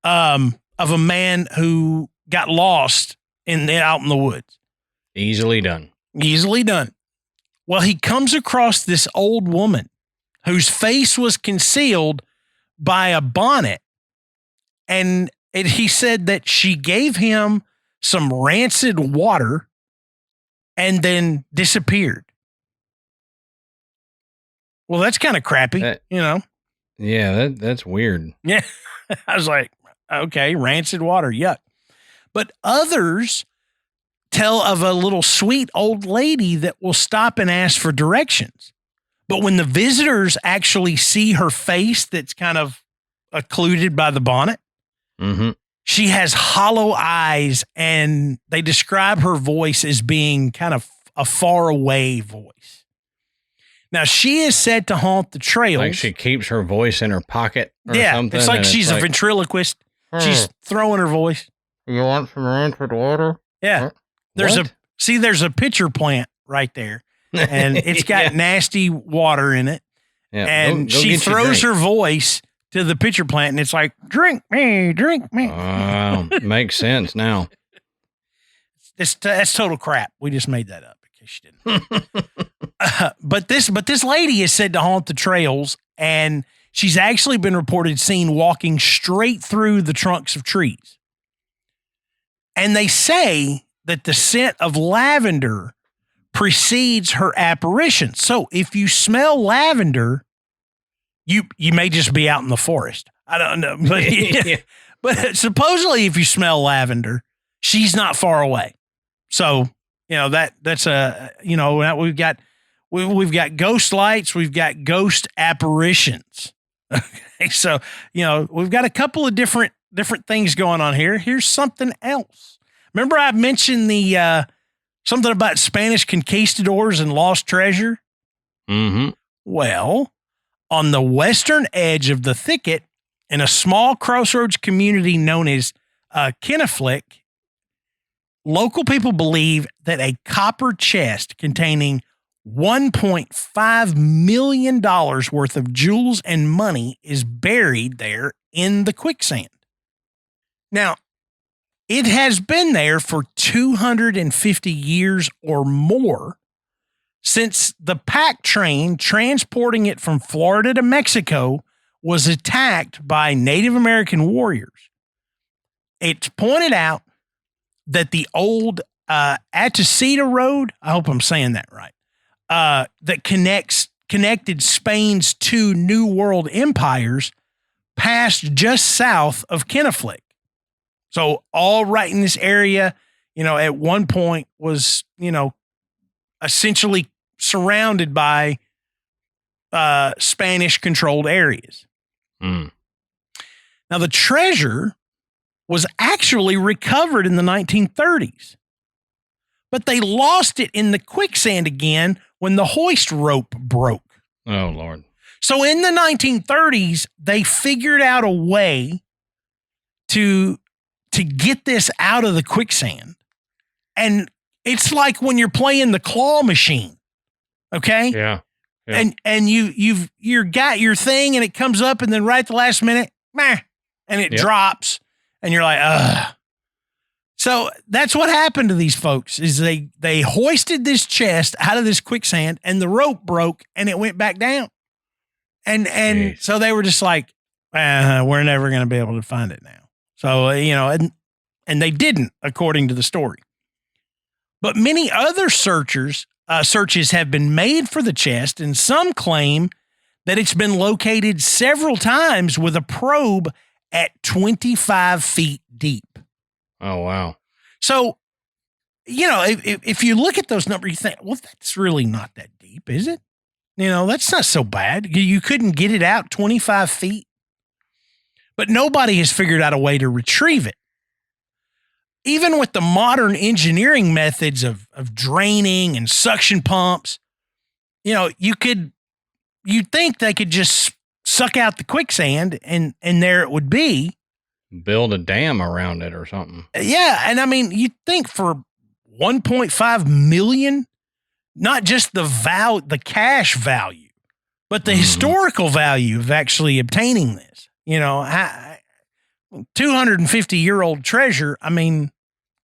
of a man who got lost out in the woods. Easily done. Well, he comes across this old woman whose face was concealed by a bonnet, and he said that she gave him some rancid water and then disappeared. Well, that's kind of crappy, you know? Yeah, that's weird. Yeah. I was like, okay, rancid water, yuck. But others tell of a little sweet old lady that will stop and ask for directions. But when the visitors actually see her face that's kind of occluded by the bonnet, she has hollow eyes, and they describe her voice as being kind of a far away voice. Now, she is said to haunt the trails. Like she keeps her voice in her pocket or something. It's like she's a ventriloquist. She's throwing her voice. You want some rancid water? Yeah. There's a pitcher plant right there, and it's got nasty water in it. Yeah. And go she throws her voice to the pitcher plant, and it's like, drink me. Makes sense now. That's total crap. We just made that up in case you didn't. But this lady is said to haunt the trails, and she's actually been reported seen walking straight through the trunks of trees. And they say that the scent of lavender precedes her apparition. So if you smell lavender, you may just be out in the forest. I don't know. But, but supposedly if you smell lavender, she's not far away. So, you know, that's we've got ghost lights, we've got ghost apparitions. Okay. So, you know, we've got a couple of different things going on here. Here's something else. Remember I mentioned the something about Spanish conquistadors and lost treasure? Well, on the western edge of the thicket, in a small crossroads community known as Kinaflick, local people believe that a copper chest containing $1.5 million worth of jewels and money is buried there in the quicksand. Now, it has been there for 250 years or more, since the pack train transporting it from Florida to Mexico was attacked by Native American warriors. It's pointed out that the old Atchisita Road, I hope I'm saying that right, that connected Spain's two New World empires passed just south of Kinaflick. So all right in this area, you know, at one point was, you know, essentially surrounded by Spanish-controlled areas. Now, the treasure was actually recovered in the 1930s, but they lost it in the quicksand again when the hoist rope broke. Oh, Lord. So in the 1930s, they figured out a way to get this out of the quicksand. And it's like when you're playing the claw machine. Okay? Yeah. And you've got your thing and it comes up, and then right at the last minute, and it drops, and you're like, ugh. So that's what happened to these folks is they hoisted this chest out of this quicksand, and the rope broke and it went back down. And so they were just like, we're never going to be able to find it now. So, you know, and they didn't, according to the story. But many other searches have been made for the chest, and some claim that it's been located several times with a probe at 25 feet deep. Oh, wow. So if you look at those numbers, you think, well, that's really not that deep, is it? That's not so bad. You couldn't get it out 25 feet. But nobody has figured out a way to retrieve it. Even with the modern engineering methods of draining and suction pumps, you'd think they could just suck out the quicksand and there it would be. Build a dam around it or something. Yeah. And I mean, you'd think for 1.5 million, not just the cash value, but the historical value of actually obtaining this, 250-year-old treasure. I mean,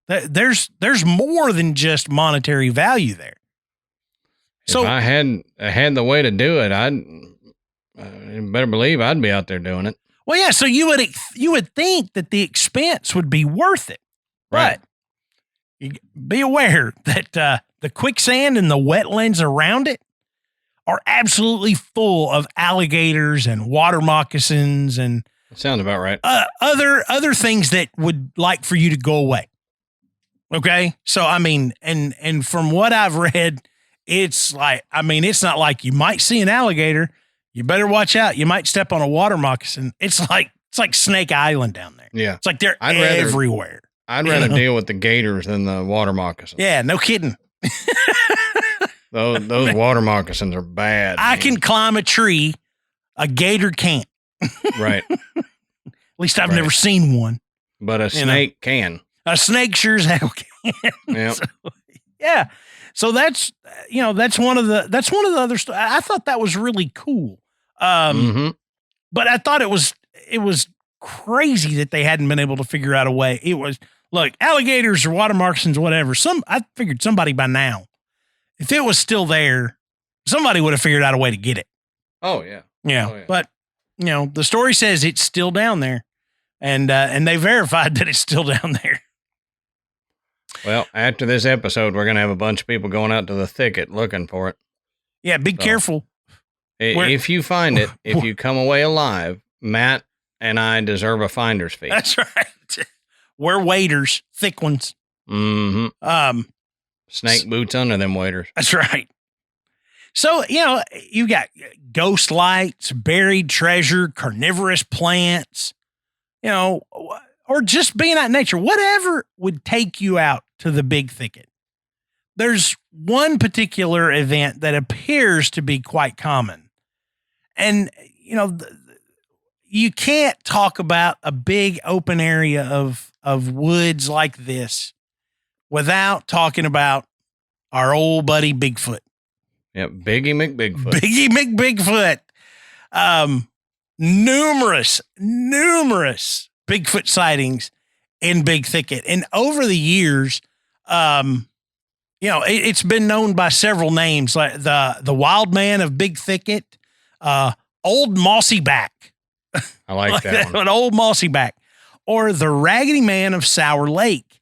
there's more than just monetary value there. So if I had the way to do it, you better believe I'd be out there doing it. Well, yeah. So you would think that the expense would be worth it, right? But you be aware that the quicksand and the wetlands around it are absolutely full of alligators and water moccasins and that sounds about right. Other things that would like for you to go away. Okay, so I mean, and from what I've read, it's not like you might see an alligator. You better watch out. You might step on a water moccasin. It's like Snake Island down there. Yeah, it's like they're everywhere. I'd rather deal with the gators than the water moccasins. Yeah, no kidding. Those water moccasins are bad. I can climb a tree. A gator can't. Right. At least I've never seen one. But a snake can. A snake sure as hell can. Yeah. Yeah. So that's one of the other stuff. I thought that was really cool. But I thought it was crazy that they hadn't been able to figure out a way. It was, look, alligators or water moccasins, whatever. I figured somebody by now, if it was still there, somebody would have figured out a way to get it. Oh yeah. Yeah. Oh, yeah. But the story says it's still down there, and they verified that it's still down there. Well, after this episode, we're going to have a bunch of people going out to the thicket looking for it. Yeah, be careful. If you find it, if you come away alive, Matt and I deserve a finder's fee. That's right. We're waders, thick ones. Mm-hmm. Snake boots under them waders. That's right. So, you got ghost lights, buried treasure, carnivorous plants, or just being out in nature, whatever would take you out to the Big Thicket. There's one particular event that appears to be quite common. And, you can't talk about a big open area of woods like this without talking about our old buddy Bigfoot. Yep, Biggie McBigfoot. Biggie McBigfoot. Numerous Bigfoot sightings in Big Thicket. And over the years, it's been known by several names, like the Wild Man of Big Thicket, Old Mossy Back. I like that one. An Old Mossy Back. Or the Raggedy Man of Sour Lake.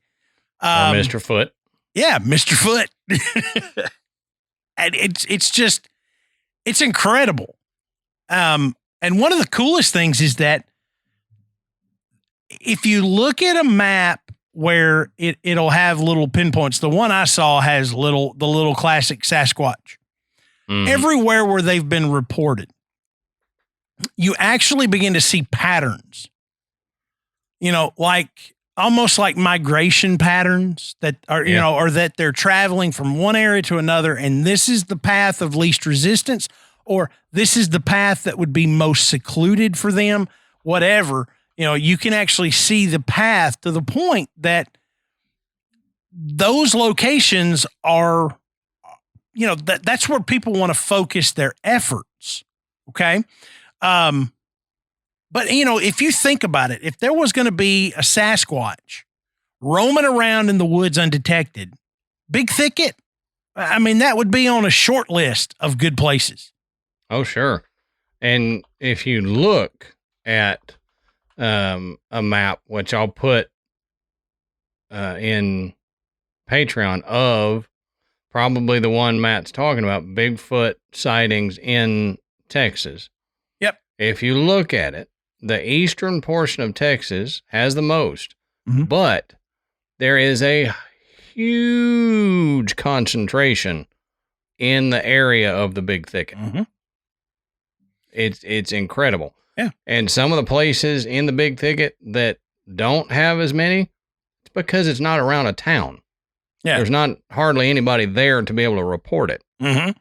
Or Mr. Foot. Yeah, Mr. Foot. And it's incredible. And one of the coolest things is that if you look at a map where it'll have little pinpoints, the one I saw has the little classic Sasquatch. Everywhere where they've been reported, you actually begin to see patterns, like almost like migration patterns that are, or that they're traveling from one area to another. And this is the path of least resistance, or this is the path that would be most secluded for them, whatever. You can actually see the path to the point that those locations are, that's where people want to focus their efforts. Okay. But if you think about it, if there was going to be a Sasquatch roaming around in the woods undetected, Big Thicket, that would be on a short list of good places. Oh, sure. And if you look at a map, which I'll put in Patreon of probably the one Matt's talking about, Bigfoot sightings in Texas. Yep. If you look at it, the eastern portion of Texas has the most, but there is a huge concentration in the area of the Big Thicket. Mm-hmm. It's incredible. Yeah. And some of the places in the Big Thicket that don't have as many, it's because it's not around a town. Yeah. There's not hardly anybody there to be able to report it. Mm-hmm.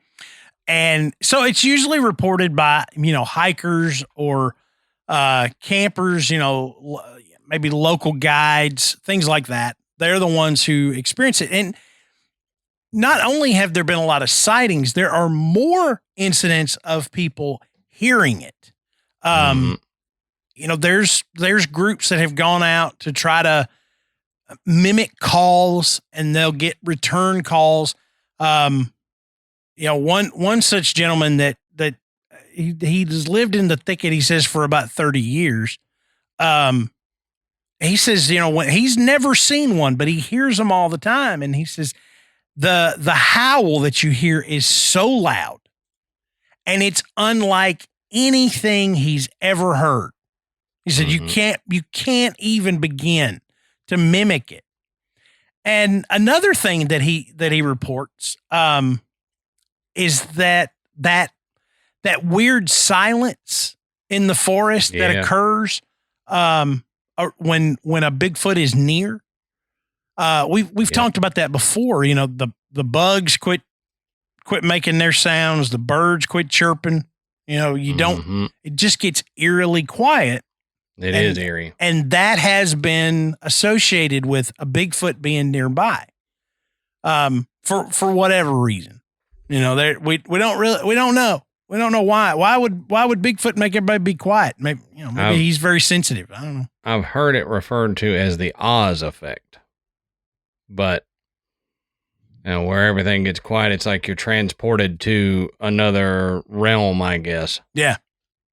And so it's usually reported by, hikers or campers, maybe local guides, things like that. They're the ones who experience it. And not only have there been a lot of sightings, there are more incidents of people hearing it. There's groups that have gone out to try to mimic calls, and they'll get return calls. One such gentleman that he's lived in the thicket, he says, for about 30 years. He says, when he's never seen one, but he hears them all the time. And he says, the howl that you hear is so loud, and it's unlike anything he's ever heard. He said, you can't even begin to mimic it. And another thing that he reports, is that weird silence in the forest that occurs, when a Bigfoot is near. We've talked about that before. The bugs quit making their sounds. The birds quit chirping. It just gets eerily quiet. It is eerie. And that has been associated with a Bigfoot being nearby. For whatever reason. We don't know. We don't know why. Why would Bigfoot make everybody be quiet? Maybe he's very sensitive. I don't know. I've heard it referred to as the Oz effect. But where everything gets quiet, it's like you're transported to another realm, I guess. Yeah.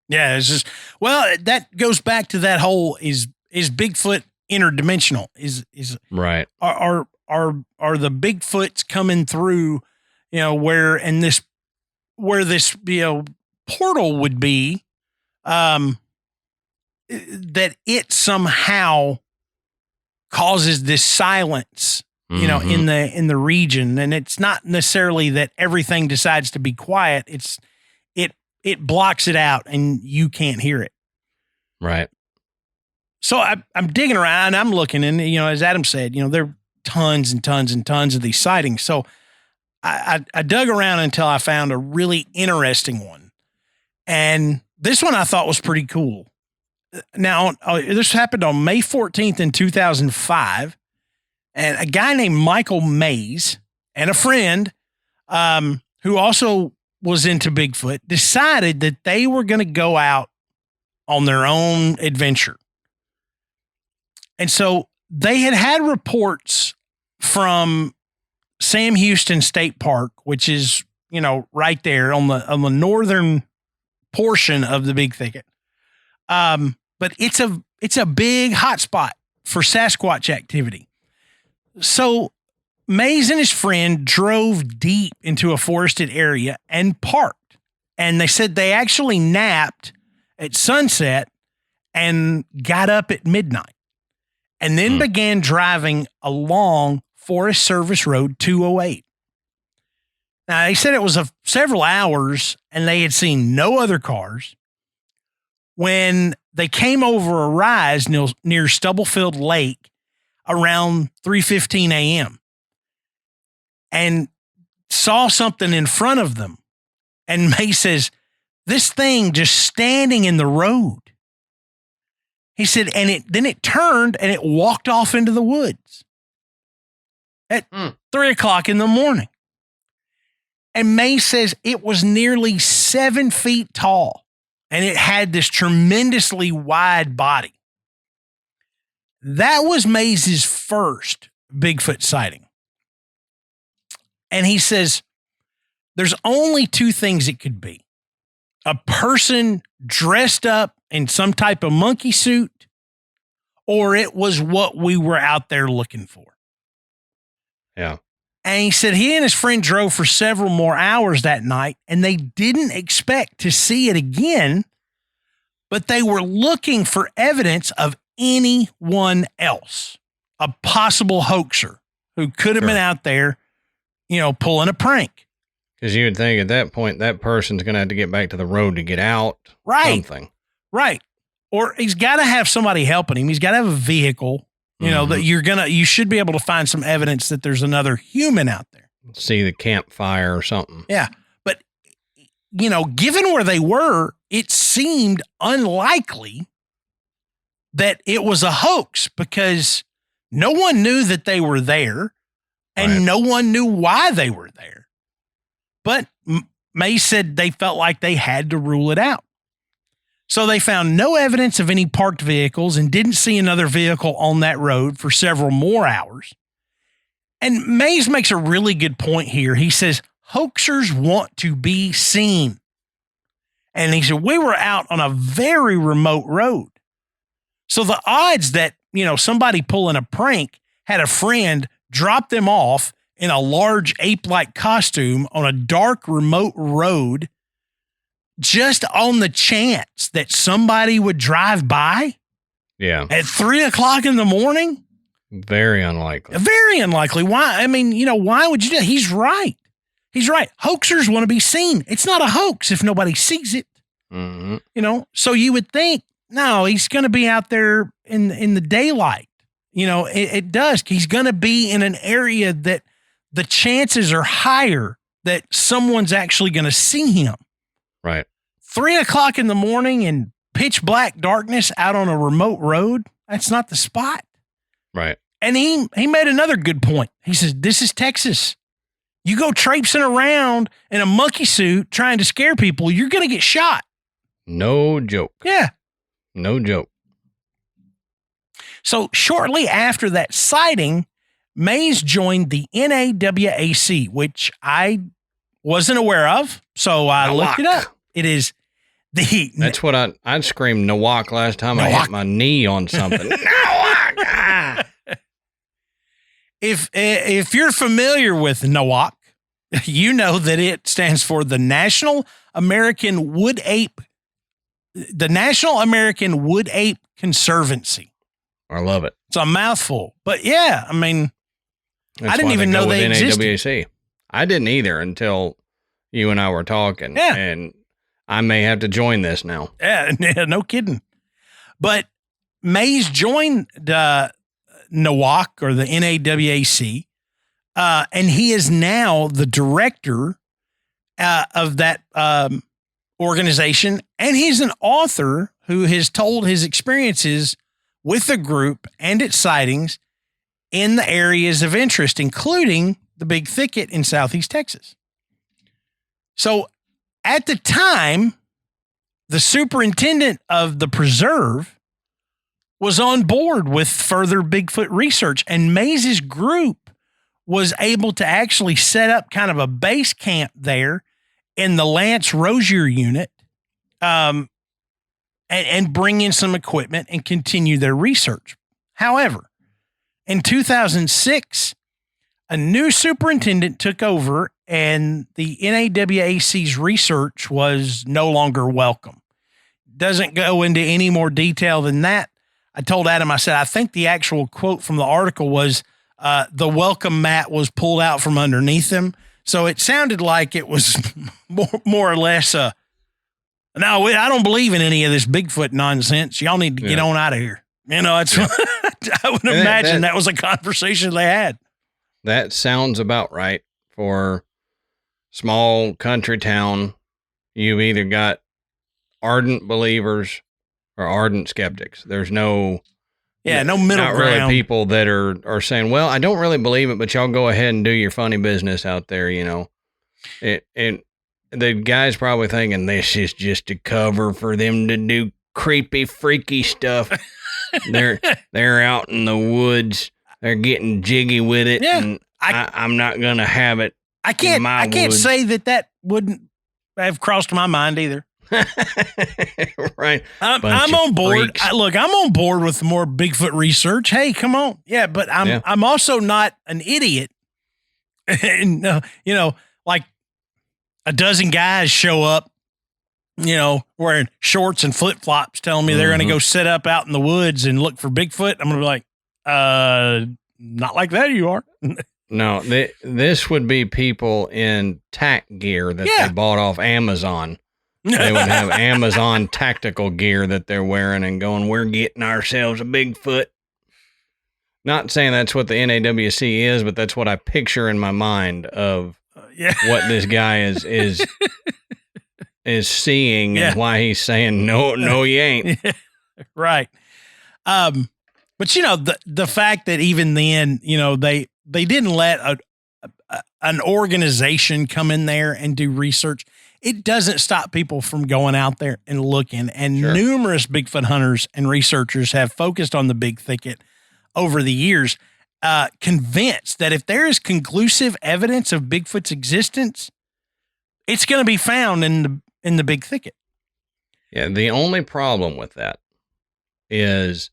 Yeah, it's just, that goes back to that whole is Bigfoot interdimensional? Is right. Are the Bigfoots coming through, where this portal would be, that it somehow causes this silence, in the region. And it's not necessarily that everything decides to be quiet. It blocks it out and you can't hear it. Right. So I'm digging around, I'm looking, and, as Adam said, there are tons and tons and tons of these sightings. So I dug around until I found a really interesting one. And this one I thought was pretty cool. Now, this happened on May 14th in 2005. And a guy named Michael Mays and a friend, who also was into Bigfoot, decided that they were going to go out on their own adventure. And so they had reports from Sam Houston State Park, which is, right there on the northern portion of the Big Thicket. But it's a big hotspot for Sasquatch activity. So Mays and his friend drove deep into a forested area and parked. And they said they actually napped at sunset and got up at midnight, and then began driving along Forest Service Road 208. Now, they said it was several hours and they had seen no other cars when they came over a rise near Stubblefield Lake around 3:15 a.m. and saw something in front of them. And May says, this thing just standing in the road. He said, and then it turned and it walked off into the woods at 3:00 in the morning. And May says it was nearly 7 feet tall and it had this tremendously wide body. That was Mays' first Bigfoot sighting. And he says, there's only two things it could be. A person dressed up in some type of monkey suit, or it was what we were out there looking for. Yeah. And he said he and his friend drove for several more hours that night, and they didn't expect to see it again, but they were looking for evidence of anyone else, a possible hoaxer who could have been out there, pulling a prank. Because you would think at that point, that person's going to have to get back to the road to get out. Right. Something. Right. Or he's got to have somebody helping him. He's got to have a vehicle, that you should be able to find some evidence that there's another human out there. See the campfire or something. Yeah. But, given where they were, it seemed unlikely that it was a hoax because no one knew that they were there and no one knew why they were there. But May said they felt like they had to rule it out. So they found no evidence of any parked vehicles and didn't see another vehicle on that road for several more hours. And Mays makes a really good point here. He says, hoaxers want to be seen. And he said, we were out on a very remote road. So the odds that, somebody pulling a prank had a friend drop them off in a large ape-like costume on a dark, remote road just on the chance that somebody would drive by at 3:00 in the morning. Very unlikely. Very unlikely. Why? I mean, why would you do that? He's right. He's right. Hoaxers want to be seen. It's not a hoax if nobody sees it. Mm-hmm. So you would think, no, he's going to be out there in the daylight. It does. He's going to be in an area that the chances are higher that someone's actually going to see him. Right. 3:00 in the morning in pitch black darkness out on a remote road. That's not the spot. Right. And he made another good point. He says, this is Texas. You go traipsing around in a monkey suit trying to scare people, you're going to get shot. No joke. Yeah. No joke. So shortly after that sighting, Mays joined the NAWAC, which I wasn't aware of. So I looked it up. It is That's what I'd screamed Nawak last time I hit my knee on something. Nawak! If you're familiar with NAWAC, you know that it stands for the National American Wood Ape Conservancy. I love it. It's a mouthful, but yeah, I mean, That's I didn't even know they existed. NAWC. I didn't either until you and I were talking. Yeah. And I may have to join this now. Yeah, no kidding. But Mays joined NAWAC or the NAWAC, and he is now the director of that organization, and he's an author who has told his experiences with the group and its sightings in the areas of interest, including the Big Thicket in Southeast Texas. So at the time, the superintendent of the preserve was on board with further Bigfoot research, and Mays's group was able to actually set up kind of a base camp there in the Lance Rozier unit, and bring in some equipment and continue their research. However, in 2006, a new superintendent took over, and the NAWAC's research was no longer welcome. Doesn't go into any more detail than that. I told Adam, I said, I think the actual quote from the article was, the welcome mat was pulled out from underneath them. So it sounded like it was more or less no, I don't believe in any of this Bigfoot nonsense. Y'all need to get on out of here. It's I would imagine that was a conversation they had. That sounds about right for small country town. You've either got ardent believers or ardent skeptics. There's no no middle not ground. Really people that are saying, well, I don't really believe it, but y'all go ahead and do your funny business out there, And the guy's probably thinking this is just a cover for them to do creepy, freaky stuff. They're out in the woods. They're getting jiggy with it. Yeah, and I'm not going to have it. I can't say that wouldn't have crossed my mind either. Right. I'm on board. I'm on board with more Bigfoot research. Hey, come on. Yeah, but I'm also not an idiot. And, like a dozen guys show up, wearing shorts and flip-flops telling me they're going to go set up out in the woods and look for Bigfoot. I'm going to be like, not like that you are. No, this would be people in tack gear that they bought off Amazon. They would have Amazon tactical gear that they're wearing and going, we're getting ourselves a Bigfoot. Not saying that's what the NAWC is, but that's what I picture in my mind of what this guy is seeing and why he's saying, no, you ain't. Right. But, you know, the fact that even then, you know, they didn't let an organization come in there and do research. It doesn't stop people from going out there and looking. And numerous Bigfoot hunters and researchers have focused on the Big Thicket over the years, convinced that if there is conclusive evidence of Bigfoot's existence, it's going to be found in the Big Thicket. Yeah, the only problem with that is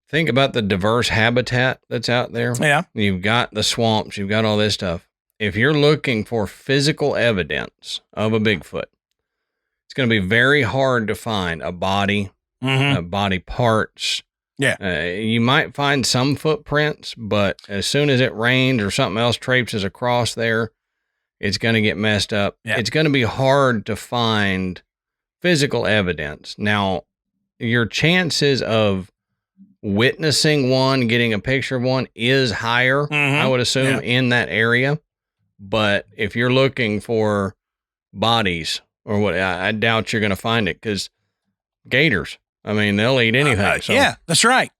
think about the diverse habitat that's out there. Yeah. You've got the swamps, you've got all this stuff. If you're looking for physical evidence of a Bigfoot, it's going to be very hard to find a body, body parts. Yeah. You might find some footprints, but as soon as it rains or something else traipses across there, it's going to get messed up. Yeah. It's going to be hard to find physical evidence. Now, your chances of witnessing one, getting a picture of one is higher, I would assume, in that area. But if you're looking for bodies or what, I doubt you're going to find it because gators, I mean, they'll eat anything. So yeah, that's right.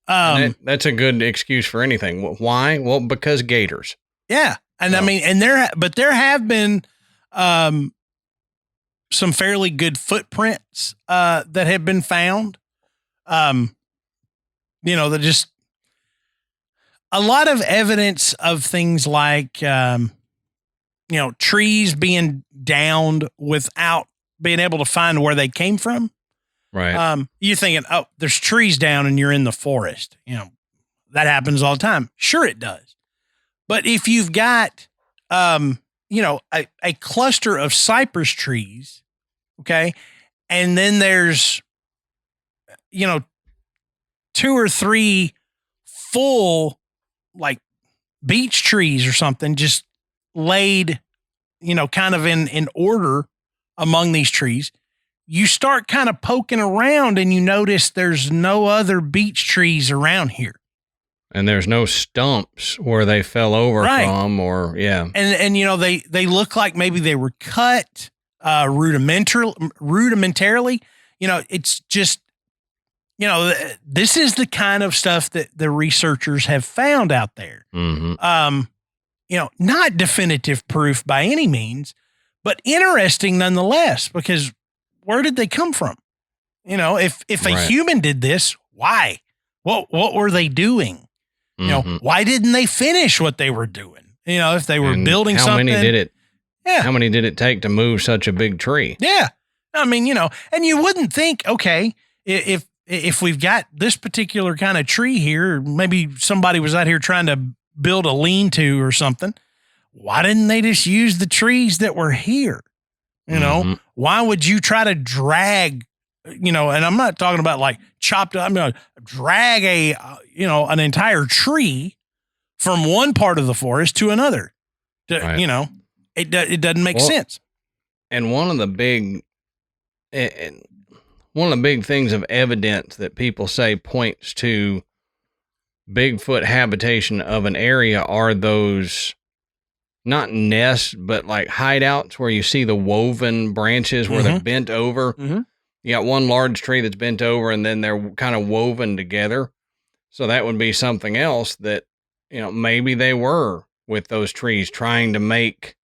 That's a good excuse for anything. Why? Well, because gators. Yeah. And I mean, there have been some fairly good footprints that have been found. You know, that just a lot of evidence of things like, you know, trees being downed without being able to find where they came from. Right. You're thinking, oh, there's trees down and you're in the forest. You know, that happens all the time. Sure, it does. But if you've got, you know, a cluster of cypress trees, okay, and then there's, you know, 2 or 3 full, like, beech trees or something just laid, you know, kind of in order among these trees, you start kind of poking around and you notice there's no other beech trees around here. And there's no stumps where they fell over from or, And you know, they look like maybe they were cut rudimentarily. You know, it's just, you know, this is the kind of stuff that the researchers have found out there. You know, not definitive proof by any means, but interesting nonetheless, because where did they come from? You know, if a human did this, why? What were they doing? You know, why didn't they finish what they were doing? You know, if they were building something. How many did it take to move such a big tree? Yeah. I mean, you know, and you wouldn't think, okay, if we've got this particular kind of tree here, maybe somebody was out here trying to build a lean-to or something. Why didn't they just use the trees that were here? You know, why would you try to drag, you know, and I'm not talking about like chopped up, I'm going to drag an entire tree from one part of the forest to another. You know, it doesn't make sense. And one of the big things of evidence that people say points to Bigfoot habitation of an area are those, not nests, but like hideouts where you see the woven branches where they're bent over. You got one large tree that's bent over and then they're kind of woven together. So that would be something else that, you know, maybe they were with those trees trying to make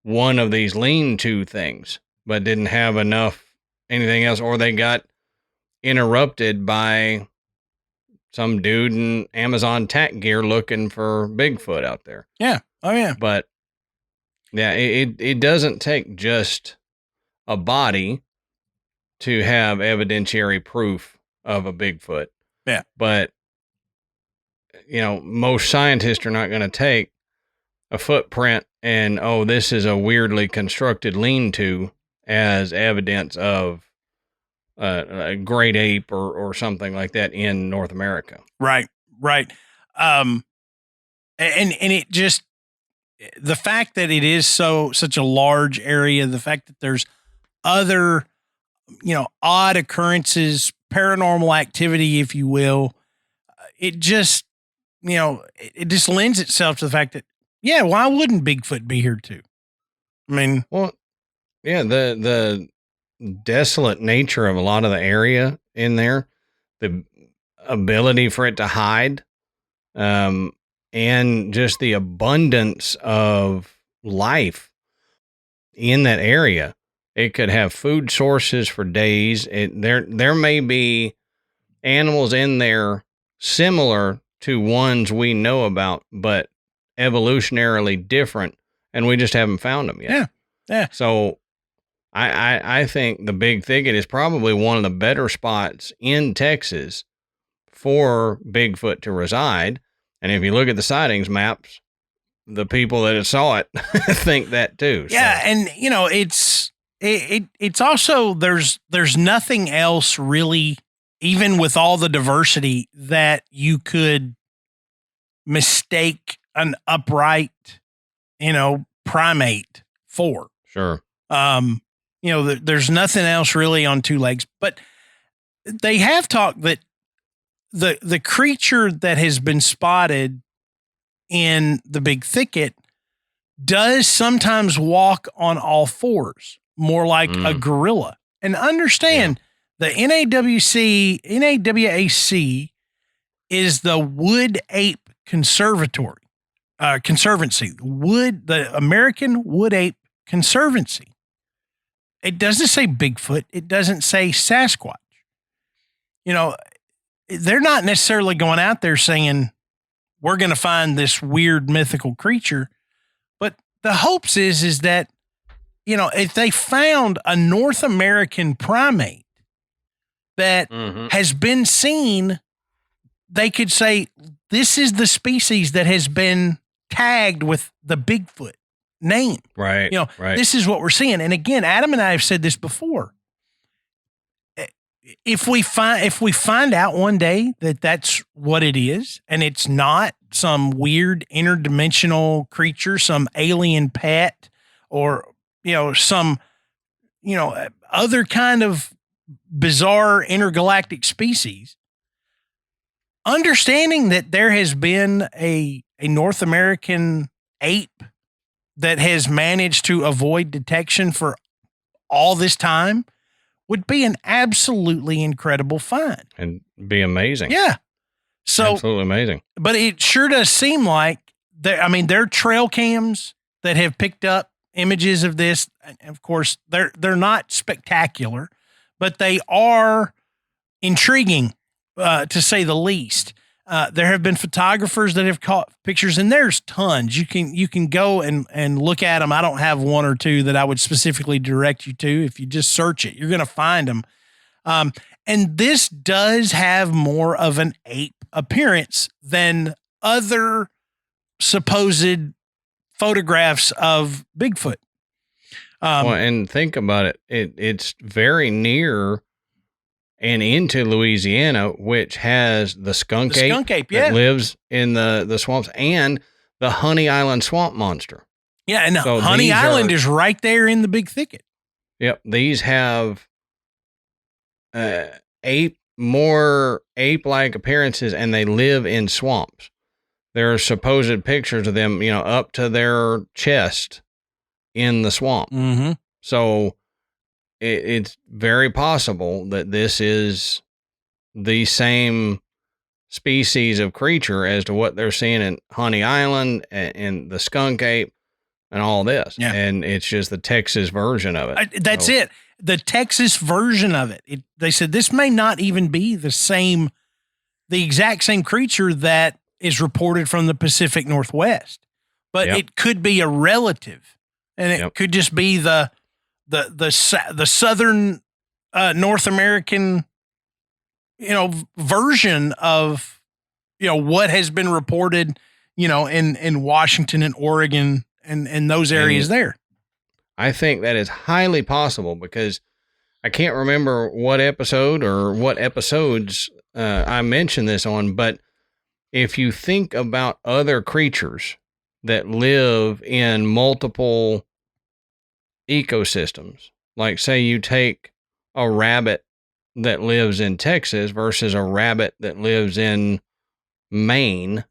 one of these lean-to things, but didn't have anything else, or they got interrupted by some dude in Amazon tack gear looking for Bigfoot out there. Yeah. Oh yeah. But yeah, it doesn't take just a body to have evidentiary proof of a Bigfoot. Yeah. But, you know, most scientists are not going to take a footprint and, oh, this is a weirdly constructed lean-to as evidence of a great ape or something like that in North America. Right. And it just, the fact that it is such a large area, the fact that there's other, odd occurrences, paranormal activity, if you will, it just, it just lends itself to the fact that, yeah, why wouldn't Bigfoot be here too? I mean, well, yeah, the desolate nature of a lot of the area in there, the ability for it to hide, and just the abundance of life in that area. It could have food sources for days. There may be animals in there similar to ones we know about, but evolutionarily different, and we just haven't found them yet. Yeah. So I think the Big Thicket is probably one of the better spots in Texas for Bigfoot to reside. And if you look at the sightings maps, the people that saw it think that too. Yeah. So. And it's also, there's nothing else really, even with all the diversity, that you could mistake an upright, primate for. Sure. There's nothing else really on two legs, but they have talked that the creature that has been spotted in the Big Thicket does sometimes walk on all fours, more like a gorilla. And understand the NAWAC is the Wood Ape Conservancy, the American Wood Ape Conservancy. It doesn't say Bigfoot. It doesn't say Sasquatch. They're not necessarily going out there saying, we're going to find this weird mythical creature. But the hopes is that, if they found a North American primate that has been seen, they could say, this is the species that has been tagged with the Bigfoot name. Right. Right. This is what we're seeing. And again, Adam and I have said this before. If we find out one day that that's what it is, and it's not some weird interdimensional creature, some alien pet, or, some, other kind of bizarre intergalactic species, understanding that there has been a North American ape that has managed to avoid detection for all this time would be an absolutely incredible find. And be amazing. Yeah. So absolutely amazing. But it sure does seem like there are trail cams that have picked up images of this. And of course, they're not spectacular, but they are intriguing, to say the least. There have been photographers that have caught pictures, and there's tons. You can go and look at them. I don't have one or two that I would specifically direct you to. If you just search it, you're going to find them. And this does have more of an ape appearance than other supposed photographs of Bigfoot. And think about it. It's very near and into Louisiana, which has the skunk ape that lives in the swamps, and the Honey Island swamp monster. Yeah, and so Honey Island is right there in the Big Thicket. Yep, these have more ape-like appearances, and they live in swamps. There are supposed pictures of them, up to their chest in the swamp. Mm-hmm. So it's very possible that this is the same species of creature as to what they're seeing in Honey Island and the skunk ape and all this. Yeah. And it's just the Texas version of it. That's it. The Texas version of it. They said this may not even be the exact same creature that is reported from the Pacific Northwest, but it could be a relative, and it could just be the southern North American, version of, what has been reported, in Washington and Oregon and those areas there. I think that is highly possible because I can't remember what episode or what episodes I mentioned this on, but if you think about other creatures that live in multiple ecosystems, like say you take a rabbit that lives in Texas versus a rabbit that lives in Maine,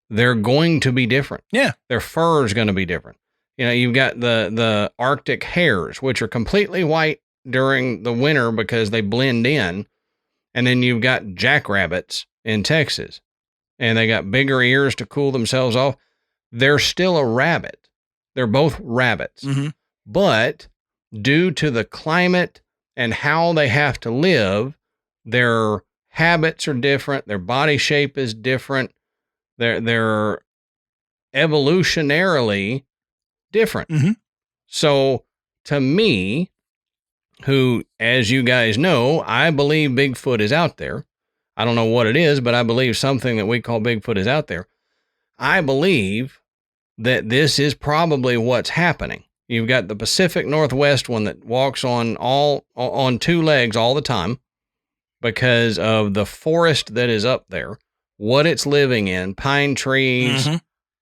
they're going to be different. Yeah. Their fur is going to be different. You know, you've got the Arctic hares, which are completely white during the winter because they blend in. And then you've got jackrabbits in Texas, and they got bigger ears to cool themselves off. They're still a rabbit. They're both rabbits. But due to the climate and how they have to live, their habits are different. Their body shape is different. They're evolutionarily different. So to me, who, as you guys know, I believe Bigfoot is out there. I don't know what it is, but I believe something that we call Bigfoot is out there. I believe that this is probably what's happening. You've got the Pacific Northwest one that walks on two legs all the time because of the forest that is up there, what it's living in, pine trees,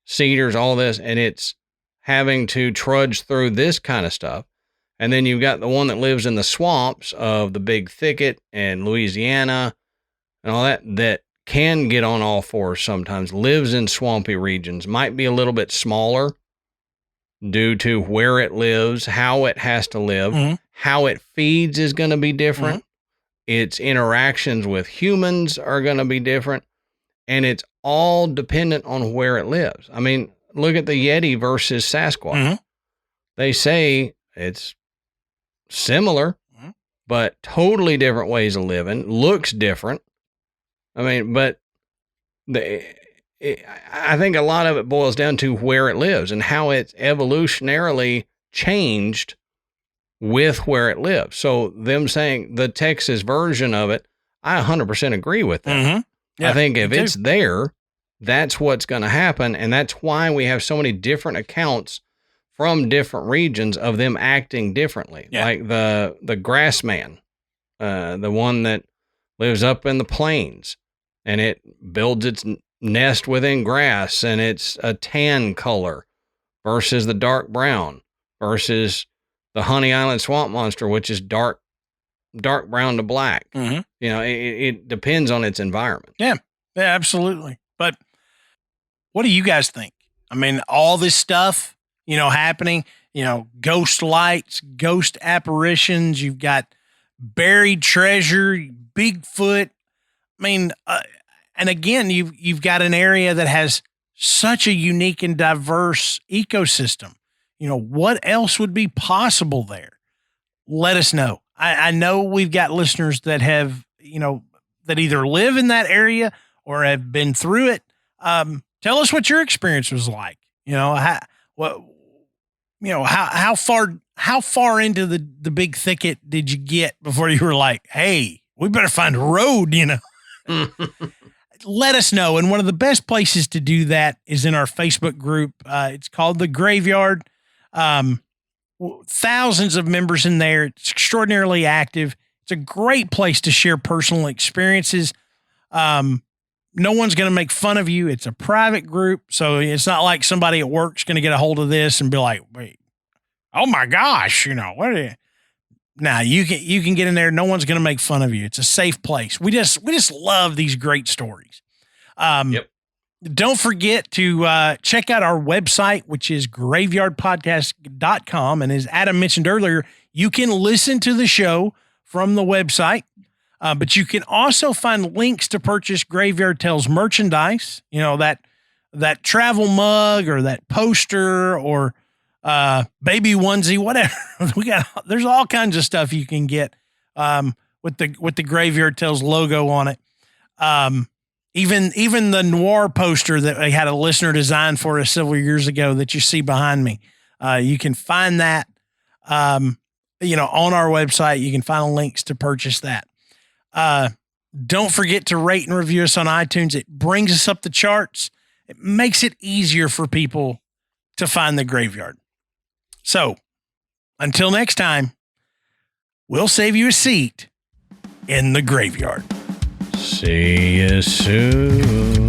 cedars, all this, and it's having to trudge through this kind of stuff. And then you've got the one that lives in the swamps of the Big Thicket and Louisiana and all that, that can get on all fours sometimes, lives in swampy regions, might be a little bit smaller due to where it lives, how it has to live, how it feeds is going to be different. Its interactions with humans are going to be different. And it's all dependent on where it lives. I mean, look at the Yeti versus Sasquatch. They say it's similar, but totally different ways of living, looks different. I mean, but I think a lot of it boils down to where it lives and how it's evolutionarily changed with where it lives. So them saying the Texas version of it, I 100% agree with that. Yeah, I think if it's there, that's what's going to happen. And that's why we have so many different accounts from different regions of them acting differently. Yeah. Like the grass man, the one that lives up in the plains and it builds its nest within grass and it's a tan color versus the dark brown versus the Honey Island swamp monster, which is dark brown to black. You know, it depends on its environment. Yeah, absolutely. But what do you guys think? I mean, all this stuff, you know, happening, you know, ghost lights, ghost apparitions, you've got buried treasure, Bigfoot. I mean, and again, you've got an area that has such a unique and diverse ecosystem. You know, what else would be possible there? Let us know. I know we've got listeners that have, you know, that either live in that area or have been through it. Tell us what your experience was like. You know, how far into the Big Thicket did you get before you were like, hey, we better find a road, you know? Let us know. And one of the best places to do that is in our Facebook group. It's called The Graveyard. Thousands of members in there. It's extraordinarily active. It's a great place to share personal experiences. No one's going to make fun of you. It's a private group. So it's not like somebody at work's going to get a hold of this and be like, wait, oh my gosh, you know, what are you? Nah, you can get in there. No one's going to make fun of you. It's a safe place. We just love these great stories. Yep. Don't forget to check out our website, which is graveyardpodcast.com. And as Adam mentioned earlier, you can listen to the show from the website, but you can also find links to purchase Graveyard Tales merchandise, you know, that travel mug or that poster or baby onesie, whatever. There's all kinds of stuff you can get with the Graveyard Tales logo on it. Even the noir poster that I had a listener design for us several years ago that you see behind me. You can find that, you know, on our website. You can find links to purchase that. Don't forget to rate and review us on iTunes. It brings us up the charts. It makes it easier for people to find the graveyard. So until next time, we'll save you a seat in the graveyard. See you soon.